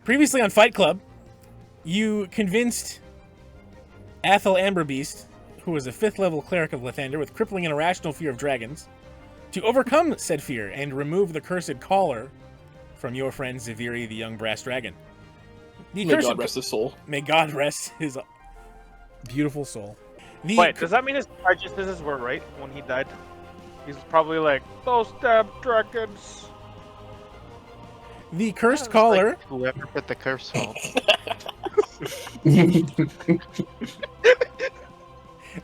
Previously on Fight Club, you convinced Athel Amberbeast, who was a 5th level cleric of Lathander with crippling and irrational fear of dragons, to overcome said fear and remove the cursed collar from your friend Zaviri, the young brass dragon. May God rest his soul. May God rest his beautiful soul. Wait, does that mean his prejudices were right when he died? He's probably like, those damn dragons. The cursed collar. Like whoever put the curse home.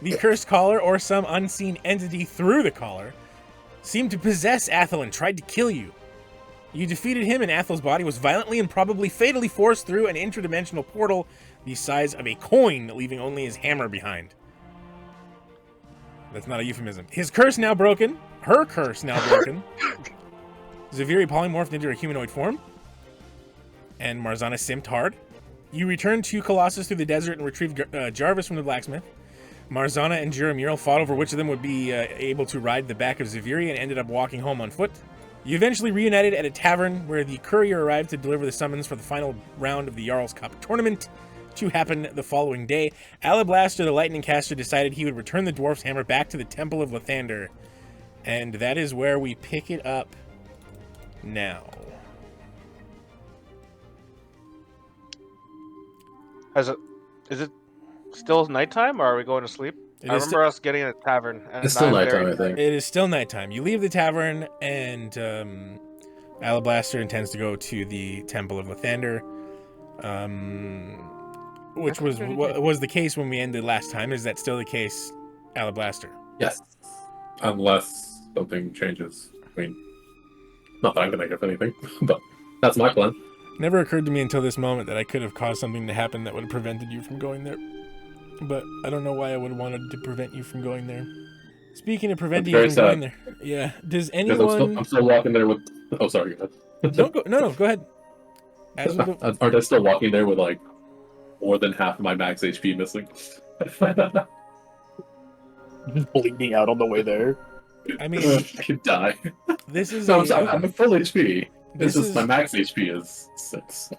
The cursed collar, or some unseen entity through the collar, seemed to possess Athel and tried to kill you. You defeated him, and Athel's body was violently and probably fatally forced through an interdimensional portal the size of a coin, leaving only his hammer behind. That's not a euphemism. His curse now broken. Her curse now broken. Zaviri polymorphed into a humanoid form. And Marzana simped hard. You returned to Colossus through the desert and retrieved Jarvis from the blacksmith. Marzana and Juror Mural fought over which of them would be able to ride the back of Zaviri and ended up walking home on foot. You eventually reunited at a tavern where the courier arrived to deliver the summons for the final round of the Jarl's Cup tournament to happen the following day. Alablaster the Lightning Caster decided he would return the dwarf's hammer back to the Temple of Lathander. And that is where we pick it up now. Is it still nighttime, or are we going to sleep? I remember us getting in a tavern. And it's still nighttime, I think. It is still nighttime. You leave the tavern, and Alablaster intends to go to the Temple of Lathander, which was the case when we ended last time. Is that still the case, Alablaster? Yes. Unless something changes. I mean, not that I'm going to think of anything, but that's my plan. Never occurred to me until this moment that I could have caused something to happen that would have prevented you from going there. But I don't know why I would have wanted to prevent you from going there. Speaking of preventing you from going there, yeah. Does anyone? I'm still walking there with. Oh, sorry. Go ahead. No. Go ahead. Aren't I still walking there with like more than half of my max HP missing? Bleeding out on the way there. I mean, I could die. This is. No, I'm full HP. This is my max HP is 6.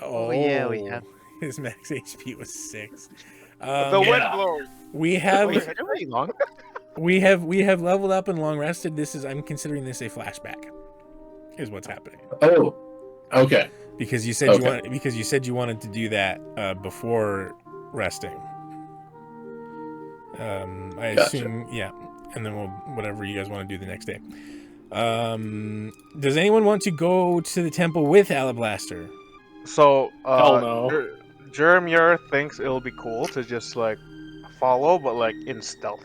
Oh yeah, we have. His max HP was 6. The wind blows. We have. Wait, really long? We have leveled up and long rested. I'm considering this a flashback. Is what's happening. Oh, okay. Because you said you wanted to do that before resting. I assume, yeah. And then we'll whatever you guys want to do the next day. Does anyone want to go to the temple with Alablaster? So, hell no. Jeremiah thinks it'll be cool to just like follow, but like in stealth.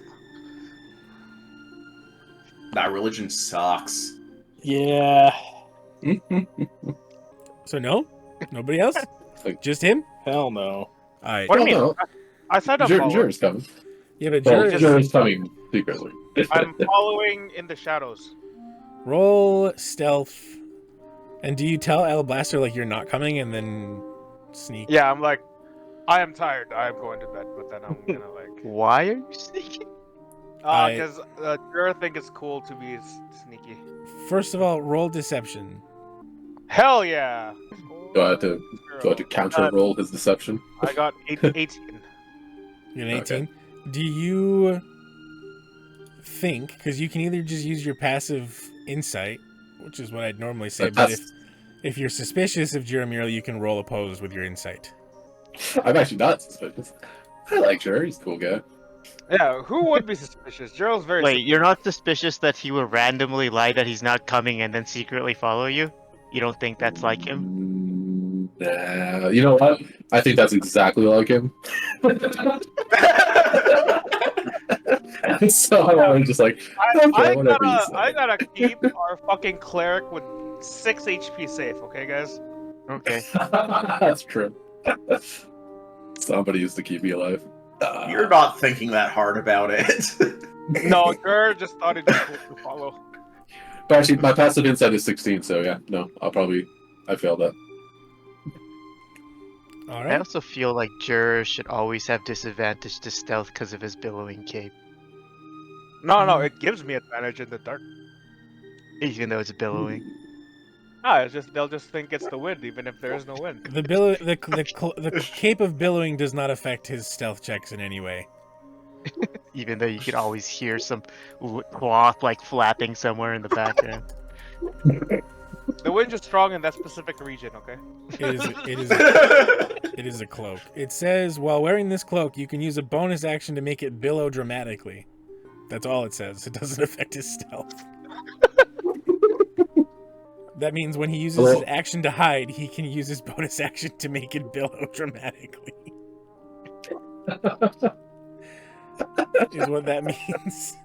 That religion sucks. Yeah. So no? Nobody else? Just him? Hell no. Alright. What do you mean? I said I'm following. Juror's coming. Yeah, but Juror's coming secretly. I'm following in the shadows. Roll stealth. And do you tell Alablaster like you're not coming and then sneak? Yeah, I'm like, I am tired. I am going to bed, but then I'm gonna like. Why are you sneaking? Because Juror think it's cool to be sneaky. First of all, roll deception. Hell yeah! Do I have to counter roll his deception? I got 18. You're an 18. Okay. Do you think, because you can either just use your passive insight, which is what I'd normally say, but if you're suspicious of Jeremiah, you can roll oppose with your insight. I'm actually not suspicious. I like Juror. He's a cool guy. Yeah, who would be suspicious? Juror's very. Wait, you're not suspicious that he would randomly lie that he's not coming and then secretly follow you? You don't think that's like him? Nah, you know what? I think that's exactly like him. So I'm just like, okay, I gotta keep our fucking cleric with 6 HP safe, okay, guys? Okay. That's true. Somebody used to keep me alive. You're not thinking that hard about it. No, Juror just thought it'd be cool to follow. But actually, my passive insight is 16, so yeah, no, I failed that. All I right. also feel like Juror should always have disadvantage to stealth because of his billowing cape. No, it gives me advantage in the dark. Even though it's billowing. It's just they'll just think it's the wind, even if there is no wind. The cape of billowing does not affect his stealth checks in any way. Even though you could always hear some cloth like flapping somewhere in the background. The wind is strong in that specific region. Okay. It is a cloak. It says, while wearing this cloak, you can use a bonus action to make it billow dramatically. That's all it says. It doesn't affect his stealth. That means when he uses his action to hide, he can use his bonus action to make it billow dramatically. Is what that means.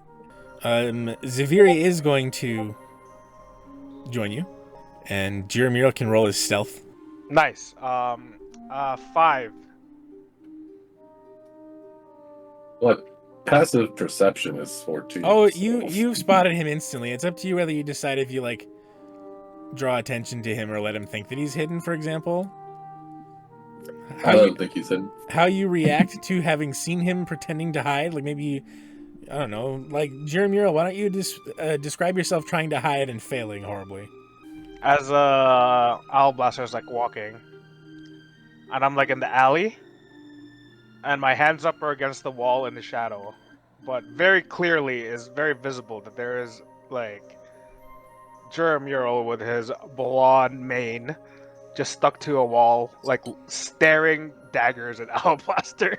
Zaviri is going to join you, and Juror can roll his stealth. Nice. 5. What? Passive perception is 14. Oh, so- you've spotted him instantly. It's up to you whether you decide if you like draw attention to him or let him think that he's hidden, for example. I don't think he's hidden. How you react to having seen him pretending to hide, like maybe, I don't know, like Mural, why don't you describe yourself trying to hide and failing horribly? As Alablaster is like walking, and I'm like in the alley, and my hands up are against the wall in the shadow, but very clearly is very visible that there is like Mural with his blonde mane just stuck to a wall, like staring daggers at Alablaster.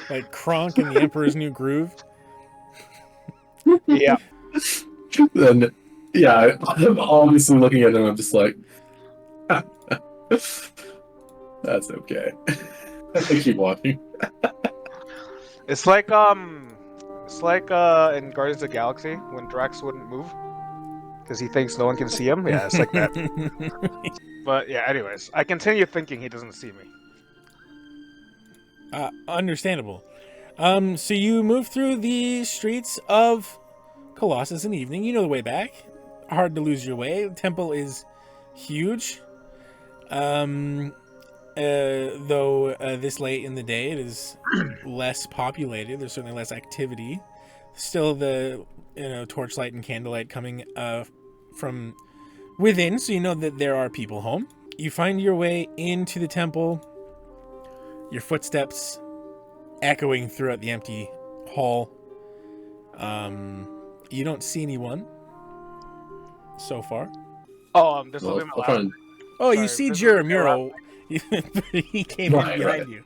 like Kronk in the Emperor's New Groove. Yeah. Then, yeah, I'm obviously looking at him. I'm just like, that's okay. I keep walking. It's like in Guardians of the Galaxy when Drax wouldn't move because he thinks no one can see him. Yeah, it's like that. But yeah, anyways, I continue thinking he doesn't see me. Understandable. So you move through the streets of Colossus in the evening. You know the way back. Hard to lose your way. The temple is huge. Though this late in the day, it is less populated. There's certainly less activity. Still, the torchlight and candlelight coming from within, so you know that there are people home. You find your way into the temple. Your footsteps echoing throughout the empty hall. You don't see anyone so far. Oh, this will Well, be I'll my try last. and Oh, you Sorry, see this will be my Mural. He came in Right, behind right. you.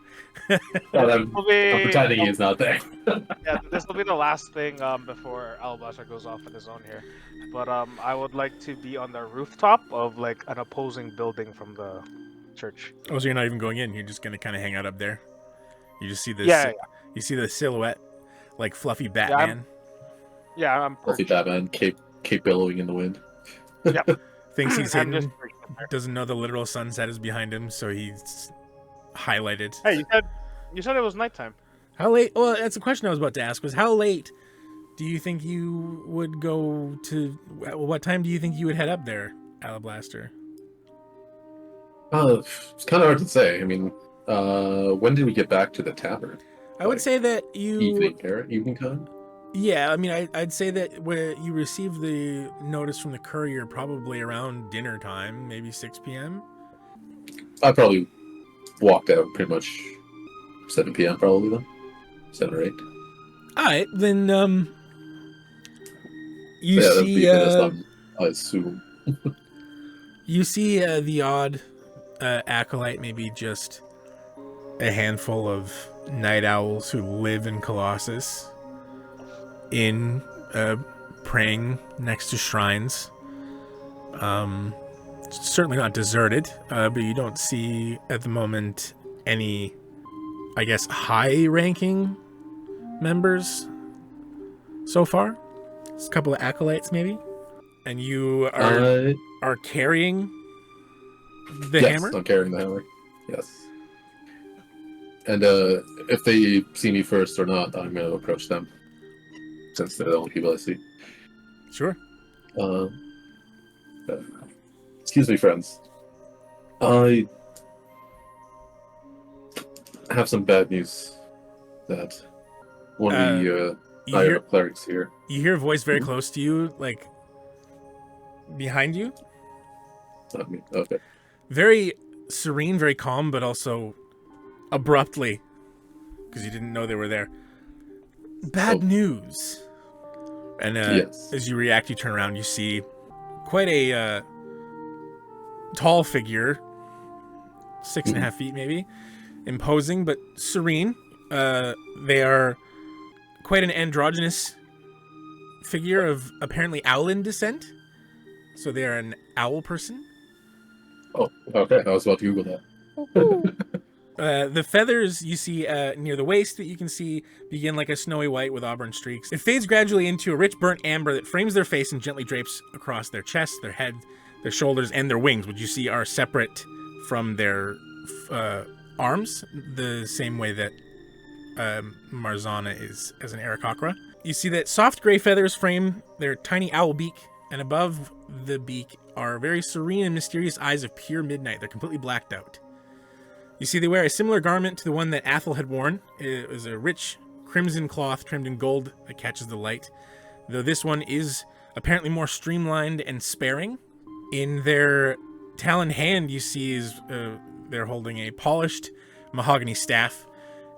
well, I'm Will be- pretending he's not there. Yeah, this will be the last thing before Alablaster goes off on his own here. But I would like to be on the rooftop of like an opposing building from the church. Oh, so you're not even going in. You're just gonna kind of hang out up there. You just see this. Yeah, You see the silhouette, like fluffy Batman. Yeah, I'm Fluffy perched. Batman, cape billowing in the wind. Thinks he's I'm hidden. just perched up there. Doesn't know the literal sunset is behind him, so he's highlighted. Hey, you said it was nighttime. How late? Well, that's the question I was about to ask. Was how late do you think you would go to? What time do you think you would head up there, Alablaster? It's kind of hard to say. I mean, when did we get back to the tavern? I would say that you. Evening time? Yeah, I mean, I'd say that when you received the notice from the courier, probably around dinner time, maybe 6 p.m. I probably walked out pretty much 7 p.m. probably then. 7 or 8. All right, then. You So yeah, that'd be see. the time, I assume. You see the odd acolyte, maybe just a handful of night owls who live in Colossus, praying next to shrines. Certainly not deserted, but you don't see at the moment any, I guess, high-ranking members so far. It's a couple of acolytes, maybe, and you are carrying the yes, hammer. I'm carrying the hammer. Yes. And if they see me first or not, I'm going to approach them, since they're the only people I see. Sure. Excuse me, friends. I have some bad news. That one of the You higher hear, clerics here. you hear a voice very close to you, like behind you. Okay. Very serene, very calm, but also abruptly, because you didn't know they were there. Bad news. And Yes. as you react, you turn around, you see quite a tall figure, 6.5 feet maybe, imposing but serene. They are quite an androgynous figure of apparently owlin descent. So they are an owl person. Oh, okay. I was about to Google that. The feathers you see near the waist that you can see begin like a snowy white with auburn streaks. It fades gradually into a rich burnt amber that frames their face and gently drapes across their chest, their head, their shoulders, and their wings, which you see are separate from their arms, the same way that Marzana is as an Aarakocra. You see that soft gray feathers frame their tiny owl beak, and above the beak are very serene and mysterious eyes of pure midnight. They're completely blacked out. You see they wear a similar garment to the one that Athel had worn. It was a rich crimson cloth trimmed in gold that catches the light, though this one is apparently more streamlined and sparing. In their talon hand, you see is they're holding a polished mahogany staff,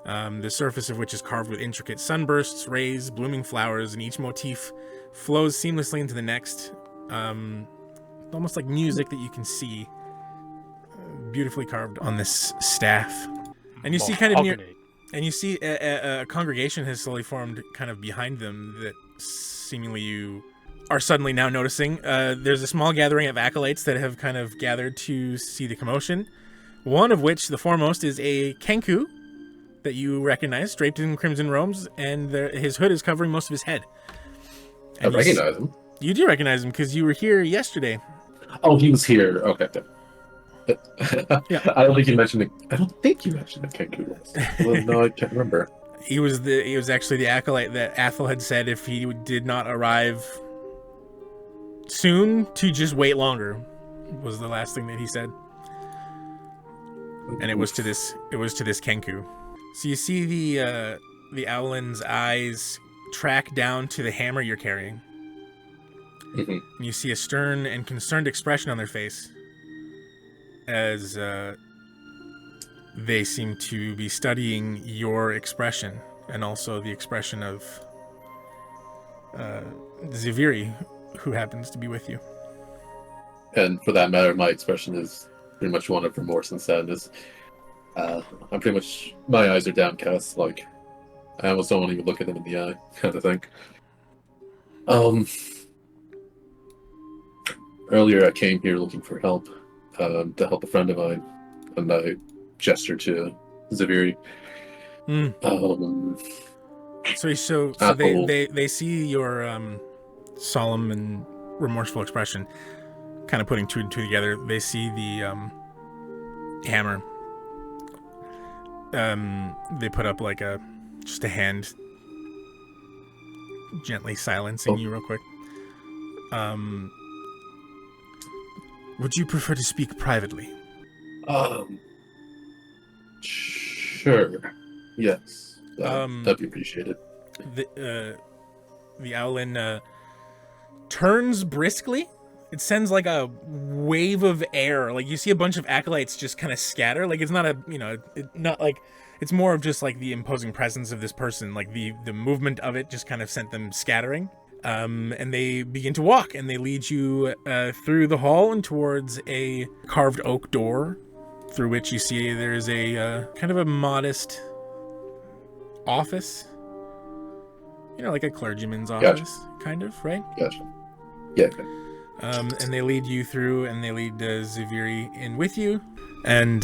the surface of which is carved with intricate sunbursts, rays, blooming flowers, and each motif flows seamlessly into the next. Almost like music that you can see beautifully carved on this staff. And you see kind of near, and you see a congregation has slowly formed kind of behind them that seemingly you are suddenly now noticing. There's a small gathering of acolytes that have kind of gathered to see the commotion. One of which, the foremost, is a Kenku that you recognize, draped in crimson robes, and his hood is covering most of his head. And I recognize him. You do recognize him because you were here yesterday. Oh, he was here. Okay. Yeah. I don't think you mentioned it. I don't think you mentioned the Kenku. Well, no, I can't remember. He was actually the acolyte that Athel had said if he did not arrive soon to just wait longer, was the last thing that he said. And it was to this Kenku. So you see the owlin's eyes track down to the hammer you're carrying. Mm-hmm. And you see a stern and concerned expression on their face as they seem to be studying your expression and also the expression of Ziviri, who happens to be with you. And for that matter, my expression is pretty much one of remorse and sadness. I'm pretty much, my eyes are downcast, like, I almost don't want to even look at them in the eye, kind of thing. Earlier I came here looking for help, to help a friend of mine, and I gestured to Ziviri. So they see your solemn and remorseful expression, kind of putting two and two together. They see the hammer. They put up like just a hand, gently silencing you real quick. Would you prefer to speak privately? Sure. Yes. That'd be appreciated. The owlin turns briskly. It sends like a wave of air. Like you see a bunch of acolytes just kind of scatter. Like it's not not like, it's more of just like the imposing presence of this person. Like the movement of it just kind of sent them scattering. And they begin to walk, and they lead you through the hall and towards a carved oak door, through which you see there's a kind of a modest office. You know, like a clergyman's office, kind of, right? Gotcha. Yeah. Okay. And they lead you through, and they lead Ziviri in with you, and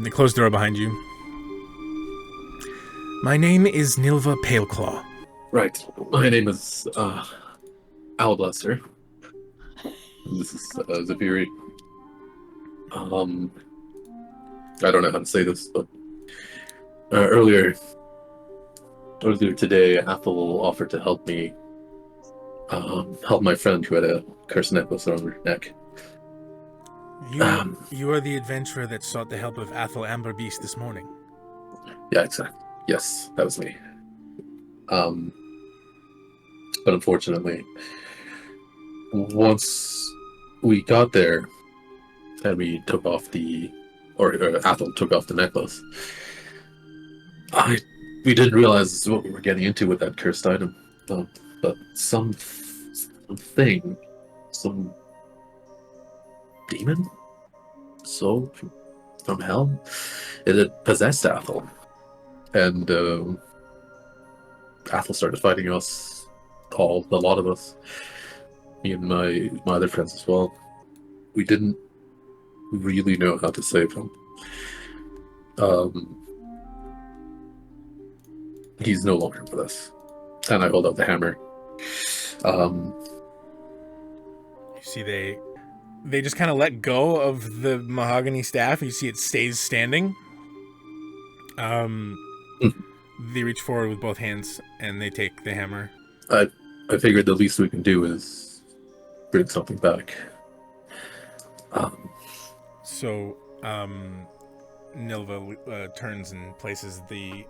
they close the door behind you. My name is Nilva Paleclaw. Right. My name is Alablaster. This is Ziviri. I don't know how to say this, but earlier today, Athel offered to help me help my friend who had a cursed necklace around her neck. You are the adventurer that sought the help of Athel Amberbeast this morning. Yeah, exactly. Yes, that was me. But unfortunately, once we got there and we took off or Athel took off the necklace, we didn't realize what we were getting into with that cursed item. But some demon soul from hell, it had possessed Athel, and Athel started fighting us, a lot of us, me and my other friends as well. We didn't really know how to save him. He's no longer with us. And I hold out the hammer. You see they just kind of let go of the mahogany staff. You see it stays standing. They reach forward with both hands and they take the hammer. I figured the least we can do is bring something back. So Nilva turns and places the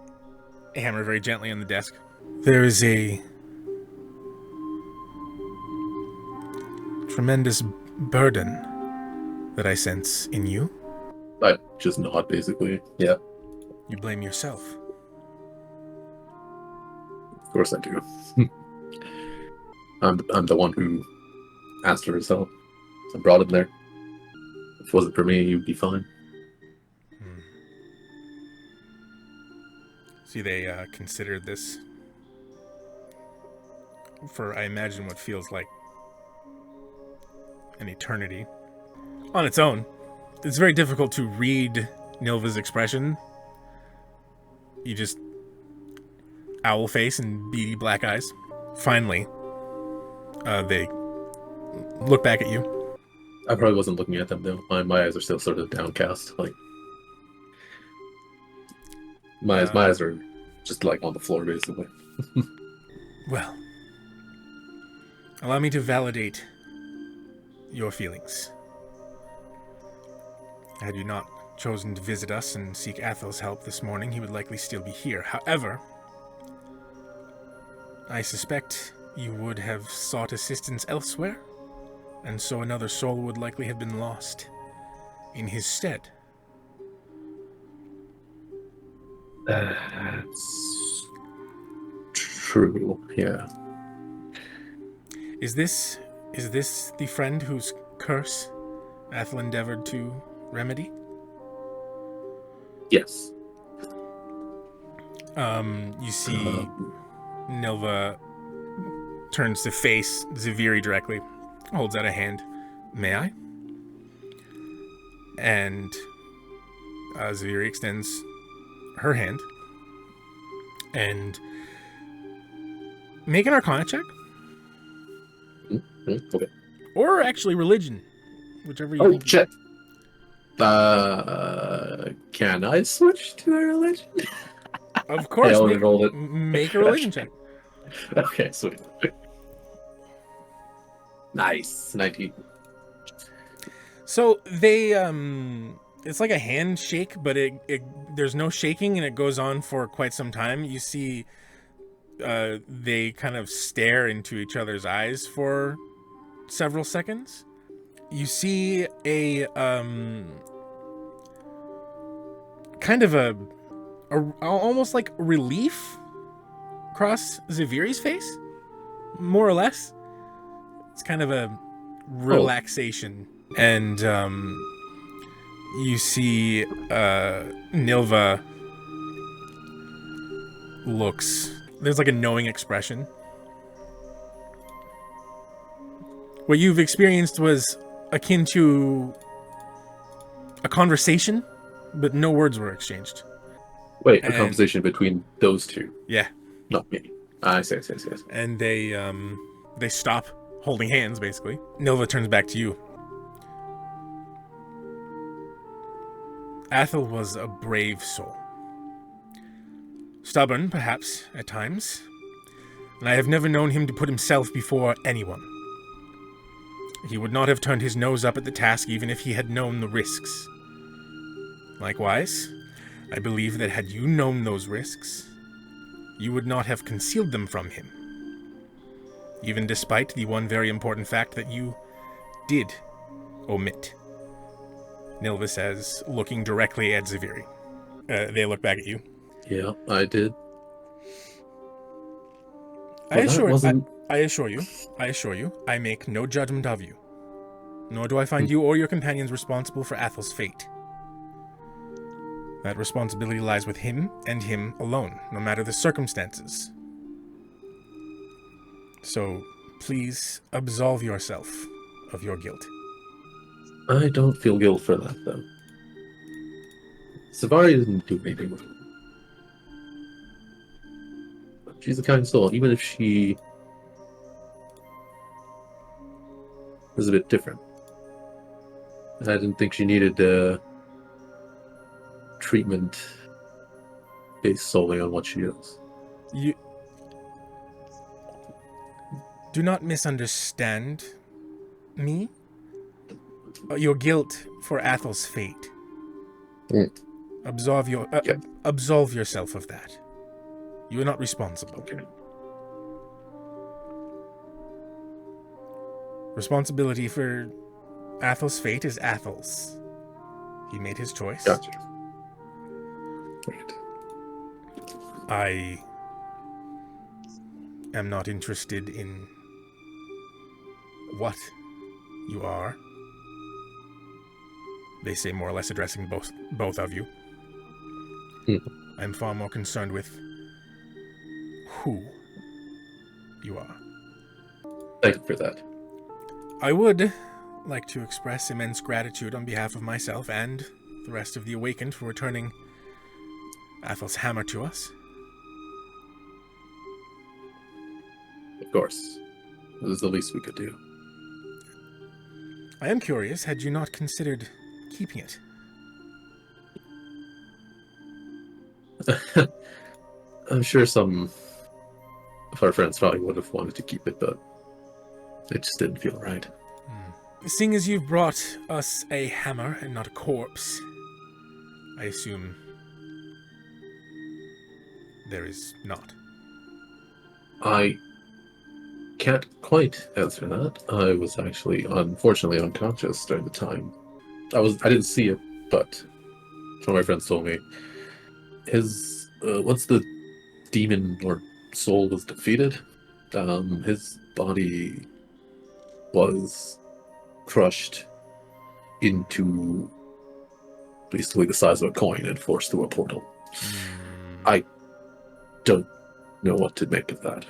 hammer very gently on the desk. There is a tremendous burden that I sense in you. I just nod, basically. Yeah, You blame yourself. of course I do. I'm the one who asked for his help. I brought him there. If it wasn't for me, he'd be fine. See, they considered this for, I imagine, what feels like an eternity. On its own, it's very difficult to read Nilva's expression. You just owl face and beady black eyes. Finally, they look back at you. I probably wasn't looking at them though. My eyes are still sort of downcast. Like my eyes are just like on the floor, basically. Well, allow me to validate your feelings. Had you not chosen to visit us and seek Athel's help this morning, he would likely still be here. However, I suspect you would have sought assistance elsewhere, and so another soul would likely have been lost in his stead. That's true, yeah. Is this the friend whose curse Athel endeavored to remedy? Yes. You see Nilva turns to face Zaviri directly, holds out a hand. May I? And Zaviri extends her hand. And make an Arcana check. Okay. Or actually religion. Whichever you Oh, think. shit. Can I switch to a religion? Of course. I already rolled it. Make a religion check. Okay, sweet. Nice. 19. So they it's like a handshake, but it there's no shaking and it goes on for quite some time. You see they kind of stare into each other's eyes for several seconds. You see a kind of a almost like relief across Zaviri's face, more or less. It's kind of a relaxation. And you see Nilva looks, there's like a knowing expression. What you've experienced was akin to a conversation, but no words were exchanged. Wait, a conversation between those two? Yeah. Not me. I see. And they stop holding hands, basically. Nilva turns back to you. Athel was a brave soul. Stubborn, perhaps, at times. And I have never known him to put himself before anyone. He would not have turned his nose up at the task even if he had known the risks. Likewise, I believe that had you known those risks, you would not have concealed them from him. Even despite the one very important fact that you did omit. Nilva says, looking directly at Zaviri. They look back at you. Yeah, I did. I assure you, I make no judgment of you. Nor do I find you or your companions responsible for Athel's fate. That responsibility lies with him and him alone, no matter the circumstances. So, please absolve yourself of your guilt. I don't feel guilt for that, though. Savari didn't do anything wrong. She's a kind soul, even if she was a bit different. I didn't think she needed treatment based solely on what she is. You do not misunderstand me. Your guilt for Athel's fate. Absolve yourself of that. You are not responsible. Okay. Responsibility for Athel's fate is Athel's. He made his choice. Gotcha. Right. I am not interested in what you are. They say, more or less addressing both of you. I'm far more concerned with who you are. Thank you for that. I would like to express immense gratitude on behalf of myself and the rest of the Awakened for returning Athel's hammer to us. Of course. It was the least we could do. I am curious, had you not considered keeping it? I'm sure some of our friends probably would have wanted to keep it, but it just didn't feel right. Seeing as you've brought us a hammer and not a corpse, I assume there is not. I can't quite answer that. I was actually, unfortunately, unconscious during the time. I didn't see it, but some of my friends told me his once the demon or soul was defeated, his body was crushed into basically the size of a coin and forced through a portal. I don't know what to make of that.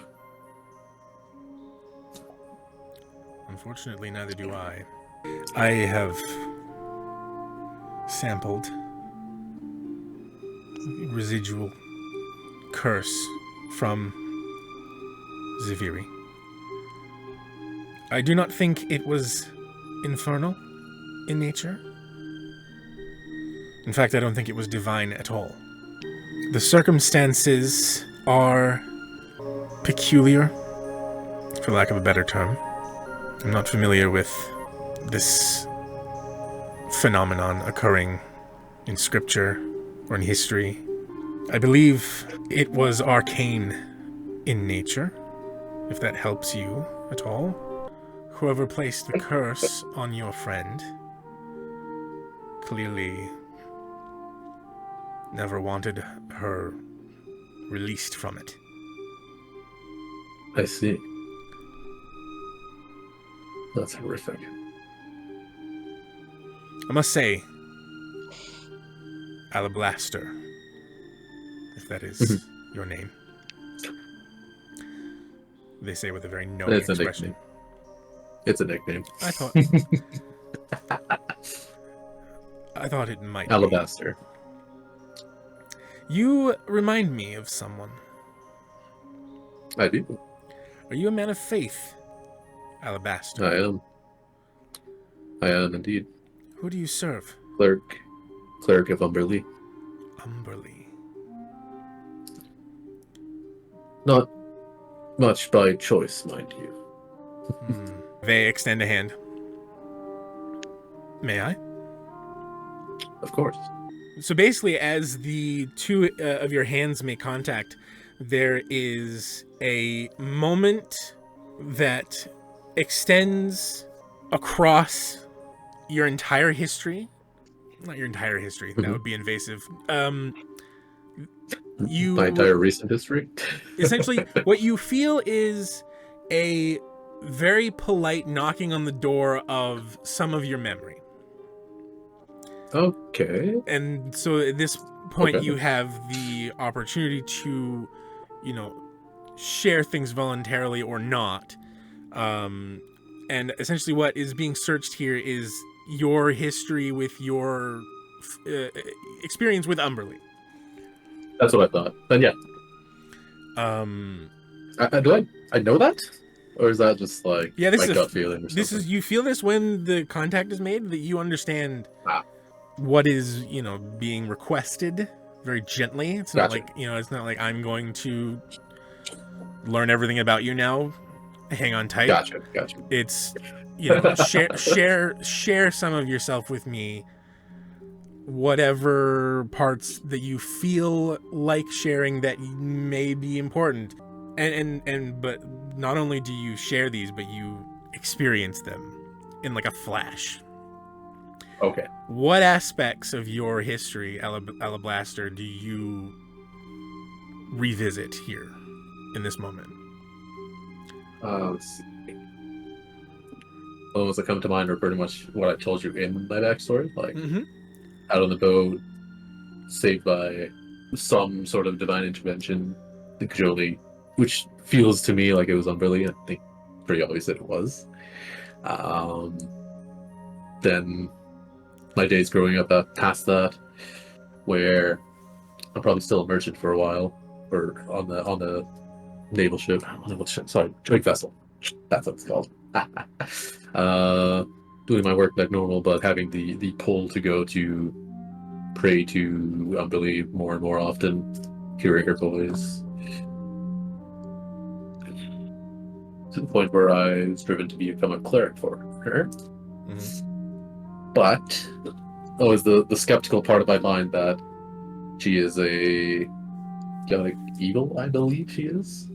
Unfortunately, neither do I. I have sampled residual curse from Zaviri. I do not think it was infernal in nature. In fact, I don't think it was divine at all. The circumstances are peculiar, for lack of a better term. I'm not familiar with this phenomenon occurring in scripture or in history. I believe it was arcane in nature, if that helps you at all. Whoever placed the curse on your friend clearly never wanted her released from it. I see. That's horrific. I must say, Alablaster, if that is your name. They say with a very knowing It's a expression. nickname. It's a nickname. I thought it might Alablaster. be. You remind me of someone. I do. Are you a man of faith, Alablaster? I am indeed. Who do you serve? Cleric of Umberly. Umberly. Not much by choice, mind you. They extend a hand. May I? Of course. So basically, as the two of your hands make contact, there is a moment that extends across your entire history, not your entire history, that Mhm. would be invasive. My entire recent history. Essentially, what you feel is a very polite knocking on the door of some of your memory. Okay. And so at this point, Okay. you have the opportunity to, you know, share things voluntarily or not. And essentially what is being searched here is your history with your experience with Umberly. That's what I thought. But yeah, Um, I know that, or is that just like Yeah, this my is a- gut feeling or something? this is, you feel this when the contact is made, that you understand Ah. what is, you know, being requested very gently. It's not Gotcha. like, you know, it's not like I'm going to learn everything about you now. Hang on tight. Gotcha. It's, you know, share some of yourself with me. Whatever parts that you feel like sharing that may be important. And but not only do you share these, but you experience them in like a flash. Okay. What aspects of your history, Alablaster, do you revisit here in this moment? Let's see. The ones that come to mind are pretty much what I told you in my backstory, like Mm-hmm. out on the boat, saved by some sort of divine intervention, the Kajoli, which feels to me like it was Umberly. I think pretty obvious that it was. Then my days growing up past that, where I'm probably still a merchant for a while, or on the naval ship. I don't know what ship. Sorry, big vessel. That's what it's called. Doing my work like normal, but having the pull to go to pray to Umberly more and more often, hearing her voice, to the point where I was driven to become a cleric for her. But always the skeptical part of my mind that she is a chaotic evil, I believe she is.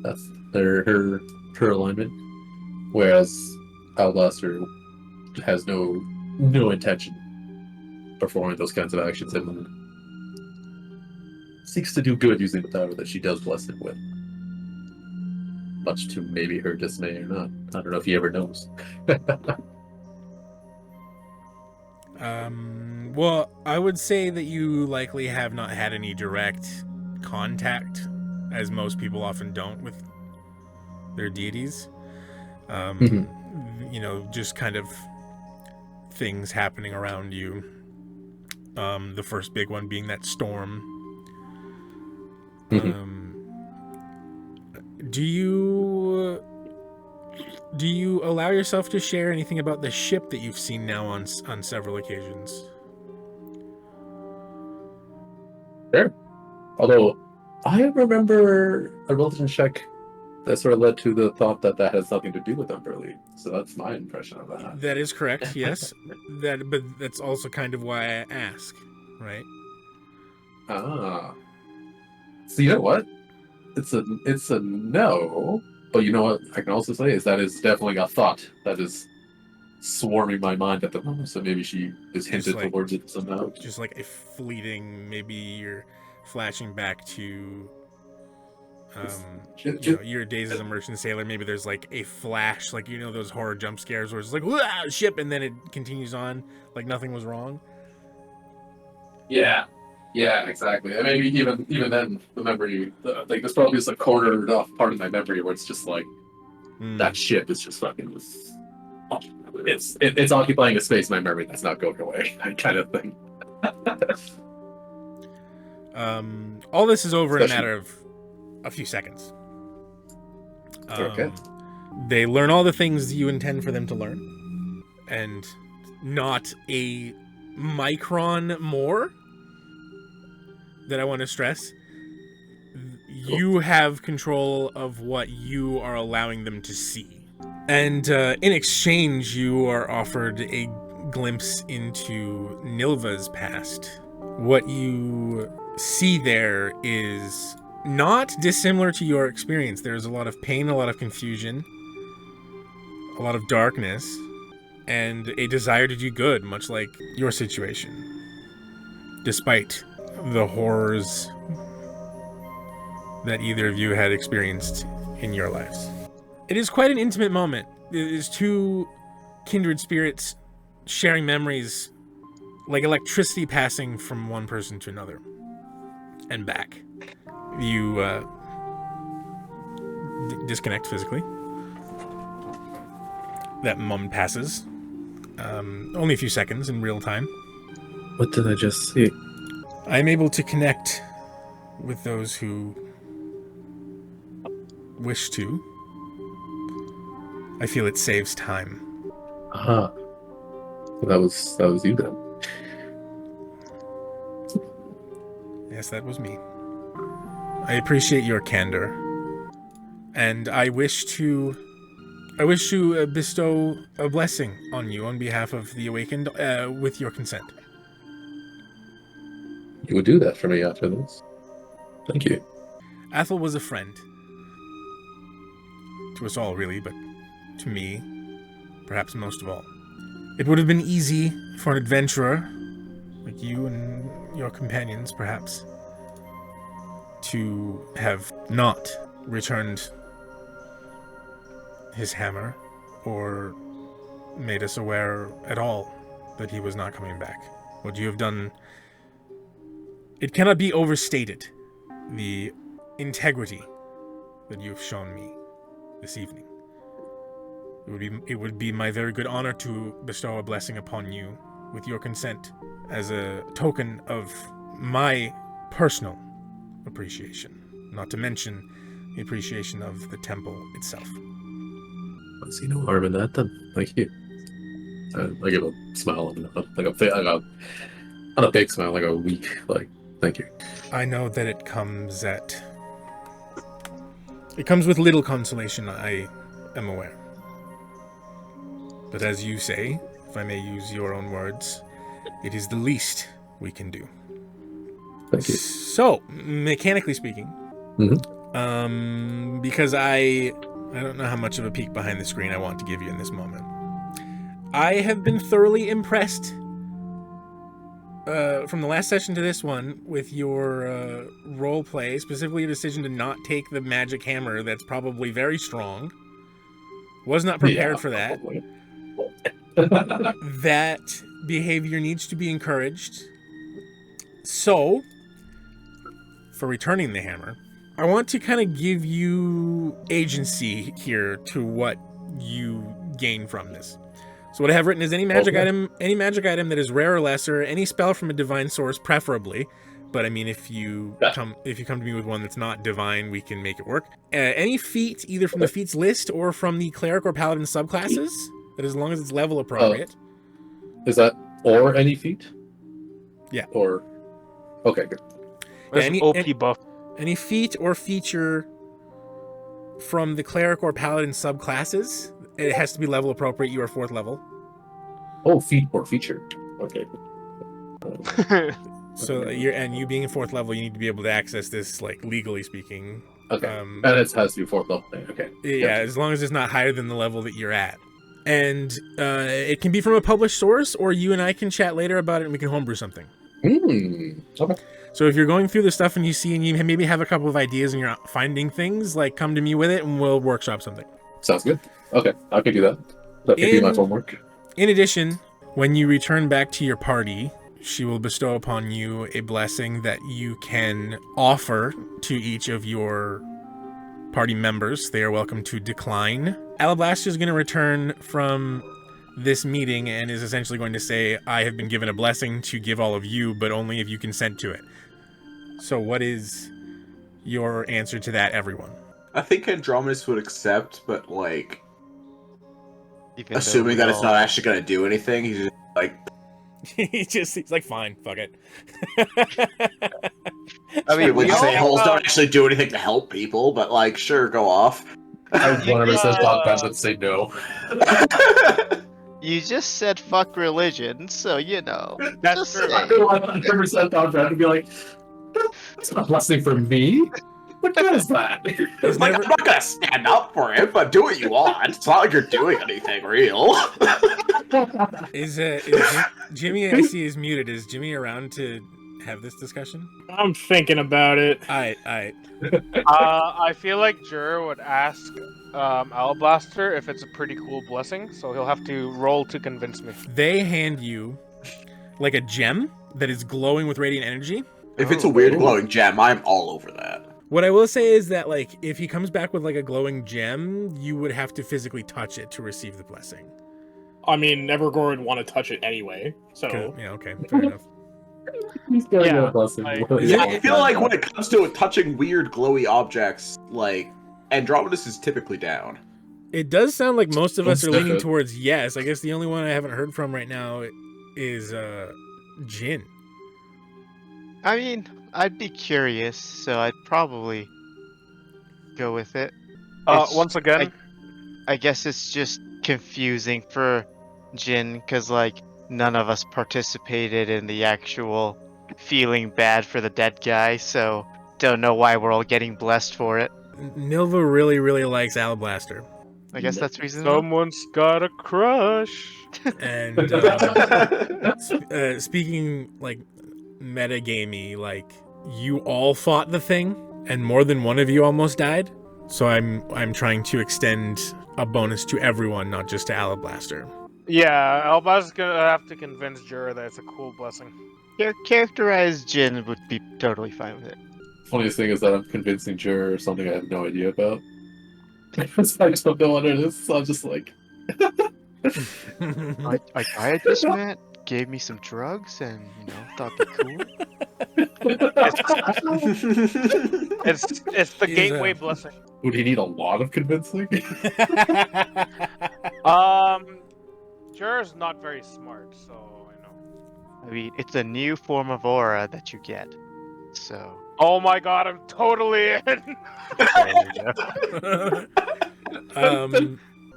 That's her alignment. Whereas Alablaster has no intention performing those kinds of actions and seeks to do good using the power that she does bless him with. Much to maybe her dismay or not. I don't know if he ever knows. Well, I would say that you likely have not had any direct contact, as most people often don't, with their deities. You know, just kind of things happening around you. The first big one being that storm. Do you allow yourself to share anything about the ship that you've seen now on several occasions? Sure. Although, I remember a religion check that sort of led to the thought that has nothing to do with Umberly. So that's my impression of that. That is correct, yes. But that's also kind of why I ask, right? Ah. So you know what? It's a no. But you know what I can also say is that is definitely a thought that is swarming my mind at the moment. So maybe she is hinted like- towards it somehow. Just like a fleeting, maybe you're flashing back to you know, your days as a merchant sailor. Maybe there's like a flash, like, you know, those horror jump scares where it's like, "Wah, ship," and then it continues on like nothing was wrong. Yeah, exactly. And maybe even then, the memory, like there's probably just a cornered off part of my memory where it's just like that ship is just fucking. It's occupying a space in my memory that's not going away, that kind of thing. All this is over in a Especially- matter of a few seconds. Okay. They learn all the things you intend for them to learn, and not a micron more. That I want to stress. You have control of what you are allowing them to see. And in exchange, you are offered a glimpse into Nilva's past. What you see there is not dissimilar to your experience. There's a lot of pain, a lot of confusion, a lot of darkness. and a desire to do good, much like your situation, despite the horrors that either of you had experienced in your lives. It is quite an intimate moment. It is two kindred spirits sharing memories, like electricity passing from one person to another and back. You disconnect physically. That moment passes. Only a few seconds in real time. What did I just see? I'm able to connect with those who wish to. I feel it saves time. Aha. That was you then. Yes, that was me. I appreciate your candor, and I wish to bestow a blessing on you on behalf of the Awakened, with your consent. You would do that for me after this. Thank you. Athel was a friend. To us all, really, but to me, perhaps most of all. It would have been easy for an adventurer, like you and your companions, perhaps, to have not returned his hammer, or made us aware at all that he was not coming back. What you have done, it cannot be overstated, the integrity that you have shown me this evening. It would be my very good honor to bestow a blessing upon you with your consent as a token of my personal appreciation, not to mention the appreciation of the temple itself. I see no harm in that then. Thank you. I give a smile, not a big smile, like a weak, thank you. I know that it comes with little consolation, I am aware. But as you say, if I may use your own words, it is the least we can do. Thank you. So, mechanically speaking, because I don't know how much of a peek behind the screen I want to give you in this moment. I have been thoroughly impressed from the last session to this one with your role play, specifically your decision to not take the magic hammer that's probably very strong. Was not prepared for that. Probably. That behavior needs to be encouraged. So, for returning the hammer, I want to kind of give you agency here to what you gain from this. So what I have written is any magic item that is rare or lesser, any spell from a divine source, preferably. But I mean, if you come to me with one that's not divine, we can make it work. Any feat, either from the feats list or from the cleric or paladin subclasses, that as long as it's level appropriate. Is that or any feat? Yeah. Or okay, good. There's OP buff. Any feat or feature from the cleric or paladin subclasses, it has to be level appropriate. You are 4th level. Oh, feat or feature. Okay. So you being in 4th level, you need to be able to access this, like, legally speaking. Okay. And it has to be 4th level. Okay. Yeah, as long as it's not higher than the level that you're at. And it can be from a published source, or you and I can chat later about it and we can homebrew something. Okay. So if you're going through the stuff and you see and you maybe have a couple of ideas and you're finding things, like, come to me with it and we'll workshop something. Sounds good. Okay, I can do that. That can be my homework. In addition, when you return back to your party, she will bestow upon you a blessing that you can offer to each of your party members. They are welcome to decline. Alablaster is going to return from this meeting and is essentially going to say, I have been given a blessing to give all of you, but only if you consent to it. So what is your answer to that, everyone? I think Andromedus would accept, but Even assuming that it's not actually going to do anything, he's just like... he's like, fine, fuck it. I mean, like, holes don't actually do anything to help people, but sure, go off. I 100% thought Brent would say no. You just said fuck religion, so you know. That's Just true. saying. 100% thought Brent would be like, that's not a blessing for me. What good is that? It's I'm never, not going to stand up for it, but do what you want. It's not like you're doing anything real. Is Jimmy? I see is muted. Is Jimmy around to have this discussion? I'm thinking about it. All right. I feel like Juror would ask Alablaster if it's a pretty cool blessing, so he'll have to roll to convince me. They hand you like a gem that is glowing with radiant energy. If it's a weird glowing gem, I'm all over that. What I will say is that, like, if he comes back with like a glowing gem, you would have to physically touch it to receive the blessing. I mean, Nevergore would want to touch it anyway, so... Yeah, okay, fair enough. He's got Yeah, a blessing. like- Yeah, I feel like when it comes to touching weird glowy objects, like, Andromedus is typically down. It does sound like most of us are leaning Good. towards yes. I guess the only one I haven't heard from right now is Jin. I mean, I'd be curious, so I'd probably go with it. It's- Once again, I guess it's just confusing for Jin, because, like, none of us participated in the actual feeling bad for the dead guy, so don't know why we're all getting blessed for it. Nilva really, really likes Alablaster. I guess that's reasonable. someone's got a crush. And speaking like metagamey, like you all fought the thing, and more than one of you almost died. So I'm trying to extend a bonus to everyone, not just to Alablaster. Yeah, Alba's gonna have to convince Juror that it's a cool blessing. Characterized Jin would be totally fine with it. Funniest thing is that I'm convincing Juror or something I have no idea about. I don't know what it is, so I'm just like... I hired this man, gave me some drugs, and, thought it'd be cool. It's the He's, gateway blessing. Would he need a lot of convincing? Juror's not very smart, so I know. I mean, it's a new form of aura that you get, so... Oh my god, I'm totally in!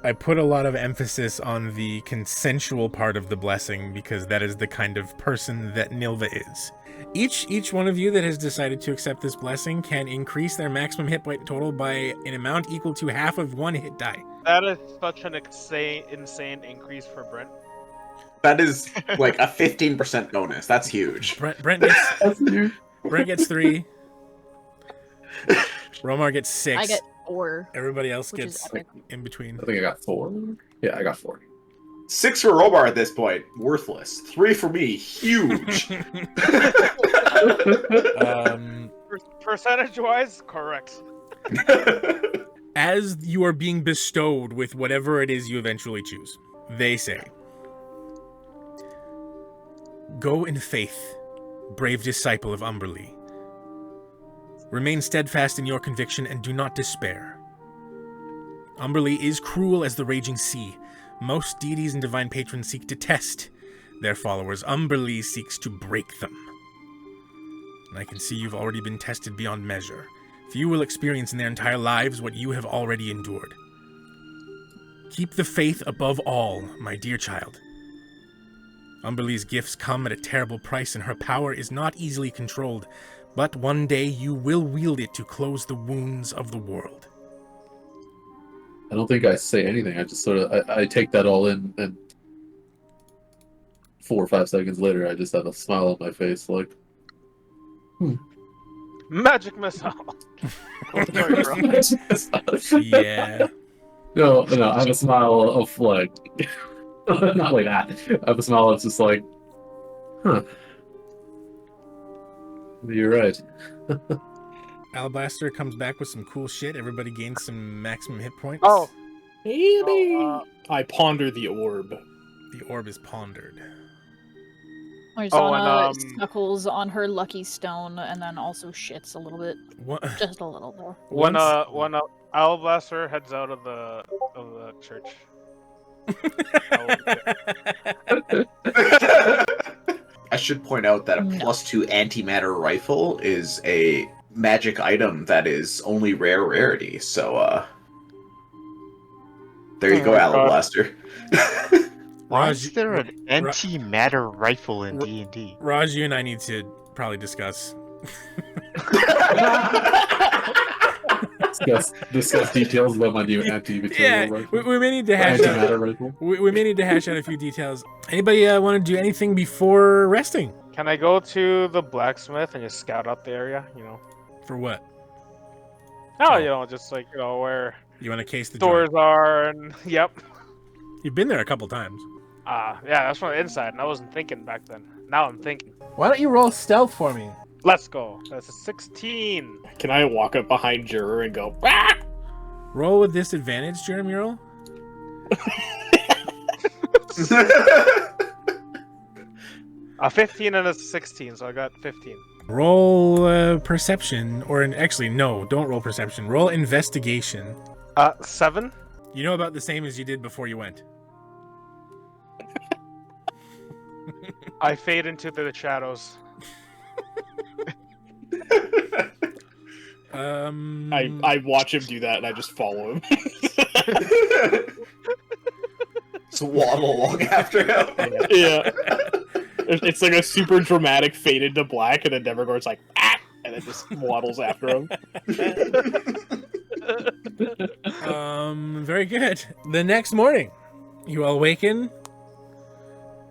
I put a lot of emphasis on the consensual part of the blessing because that is the kind of person that Nilva is. Each one of you that has decided to accept this blessing can increase their maximum hit point total by an amount equal to half of one hit die. That is such an insane increase for Brent. That is like a 15% bonus. That's huge. Brent gets 3. Romar gets 6. I get 4. Everybody else which is gets epic. in between. I think I got 4. Yeah, I got 4. 6 for Romar at this point, worthless. 3 for me, huge. Percentage-wise, correct. As you are being bestowed with whatever it is you eventually choose, they say, "Go in faith, brave disciple of Umberlee. Remain steadfast in your conviction and do not despair. Umberlee is cruel as the raging sea. Most deities and divine patrons seek to test their followers. Umberlee seeks to break them. And I can see you've already been tested beyond measure. Few will experience in their entire lives what you have already endured. Keep the faith above all, my dear child. Umberlee's gifts come at a terrible price, and her power is not easily controlled, but one day you will wield it to close the wounds of the world." I don't think I say anything. I just sort of I take that all in, and 4 or 5 seconds later, I just have a smile on my face, like, Magic missile. Yeah. No, I have a smile of like, not like that. I have a smile that's just like, huh. You're right. Alablaster comes back with some cool shit. Everybody gains some maximum hit points. Oh. I ponder the orb. The orb is pondered. Marzana snuggles on her lucky stone and then also shits a little bit. What? Just a little, though. When Alablaster heads out of the church. I should point out that a +2 antimatter rifle is a magic item that is only rarity. So, there you go, Alablaster. Why is there an antimatter rifle in D&D? Raj, you and I need to probably discuss. discuss details about my new anti-material Yeah, rifle. we may need to hash out. Antimatter rifle. We may need to hash out a few details. Anybody want to do anything before resting? Can I go to the blacksmith and just scout out the area? You know. For what? Oh, you know, just like where You want to case the doors joint? are, and yep. You've been there a couple times. Yeah, that's from the inside, and I wasn't thinking back then. Now I'm thinking. Why don't you roll stealth for me? Let's go. That's a 16. Can I walk up behind Juror and go, ah! Roll with disadvantage, Juror Mural. A 15 and a 16, so I got 15. Roll perception, actually, no, don't roll perception. Roll investigation. 7. You know about the same as you did before you went. I fade into the shadows. I watch him do that and I just follow him. Just waddle along after him. Yeah. It's like a super dramatic fade into black, and then Nevergore's like, ah! And then just waddles after him. Very good. The next morning, you all awaken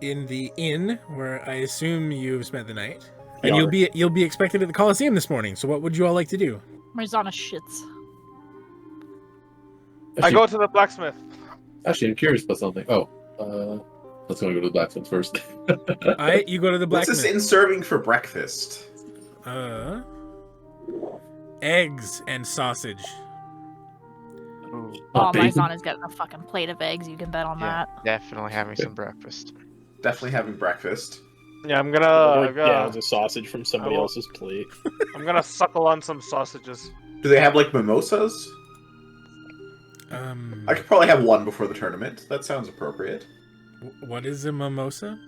in the inn where I assume you've spent the night. And you'll be expected at the Colosseum this morning. So what would you all like to do? Marzana shits. I go to the blacksmith. Actually, I'm curious about something. Let's go to the blacksmith first. Alright, you go to the What's blacksmith. this in serving for breakfast? Eggs and sausage. Ooh, Oh, bacon? Marzana's getting a fucking plate of eggs. You can bet on yeah, that. definitely having some breakfast. Definitely having breakfast. Yeah, I'm gonna. Yeah, it's a sausage from somebody else's plate. I'm gonna suckle on some sausages. Do they have like mimosas? I could probably have one before the tournament. That sounds appropriate. What is a mimosa?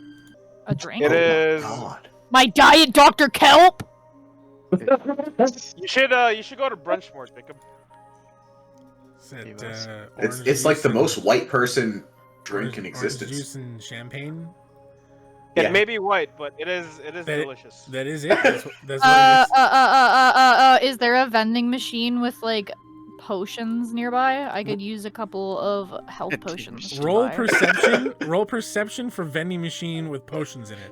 A drink? It is. God. My diet Dr. Kelp? You should go to brunch more, Jacob. Is it, Mimosa. orange It's like juice the and- most white person drink in orange existence. juice and champagne. It Yeah. may be white, but it is That- delicious. That is it. That's what it is. Is there a vending machine with like potions nearby? I could use a couple of health potions. to Roll buy. perception. Roll perception for vending machine with potions in it.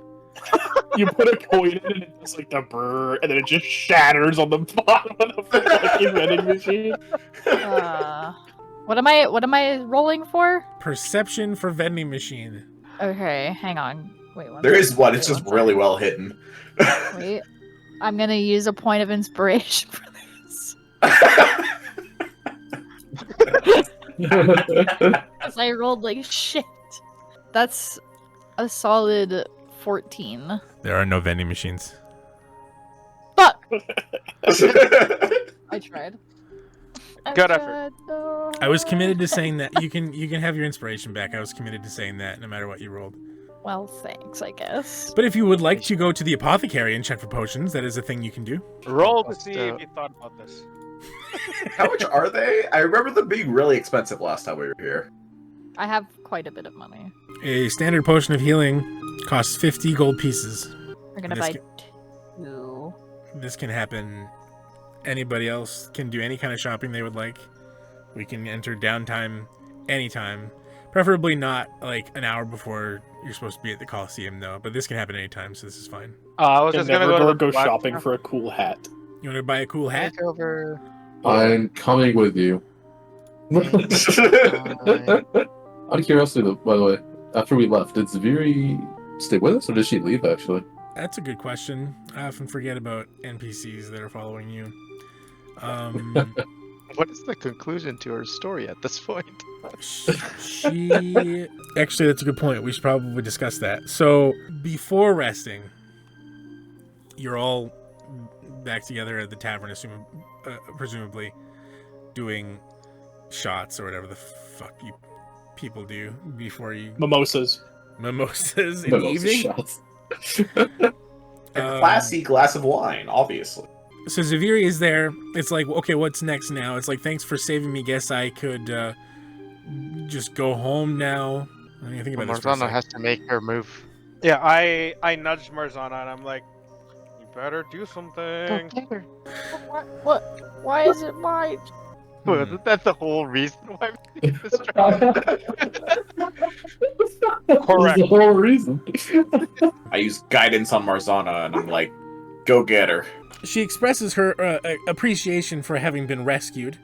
You put a coin in it, and it does like the brr, and then it just shatters on the bottom of the fucking vending machine. What am I rolling for? Perception for vending machine. Okay, hang on. Wait, There is one. It's just really well hidden. Wait. I'm gonna use a point of inspiration for this. Because I rolled like shit. That's a solid 14. There are no vending machines. Fuck! I tried. Good effort. I was committed to saying that. You can have your inspiration back. I was committed to saying that no matter what you rolled. Well, thanks, I guess. But if you would like to go to the apothecary and check for potions, that is a thing you can do. Roll to see if you thought about this. How much are they? I remember them being really expensive last time we were here. I have quite a bit of money. A standard potion of healing costs 50 gold pieces. We're gonna This buy ca- 2. This can happen. Anybody else can do any kind of shopping they would like. We can enter downtime anytime. Preferably not like an hour before you're supposed to be at the Colosseum, though. But this can happen anytime, so this is fine. I was And just gonna go to Nevergore the go black- shopping for a cool hat. You want to buy a cool hat? Over. I'm coming with you. Out of curiosity, though, by the way, after we left, did Zaviri stay with us, or did she leave, actually? That's a good question. I often forget about NPCs that are following you. What is the conclusion to her story at this point? She actually, that's a good point. We should probably discuss that. So before resting, you're all back together at the tavern, presumably doing shots or whatever the fuck you people do before you Mimosas. mimosas in the Mimosa evening. shots. A classy glass of wine, obviously. So Zaviri is there. It's like, okay, what's next now? It's like, thanks for saving me. Guess I could just go home now. I mean, think about this for a Marzana sec. has to make her move. Yeah, I nudged Marzana and I'm like, you better do something. What? Why is it mine? Wasn't that the whole reason why we did this trial? Correct. That's the whole reason. I use guidance on Marzana, and I'm like, go get her. She expresses her appreciation for having been rescued.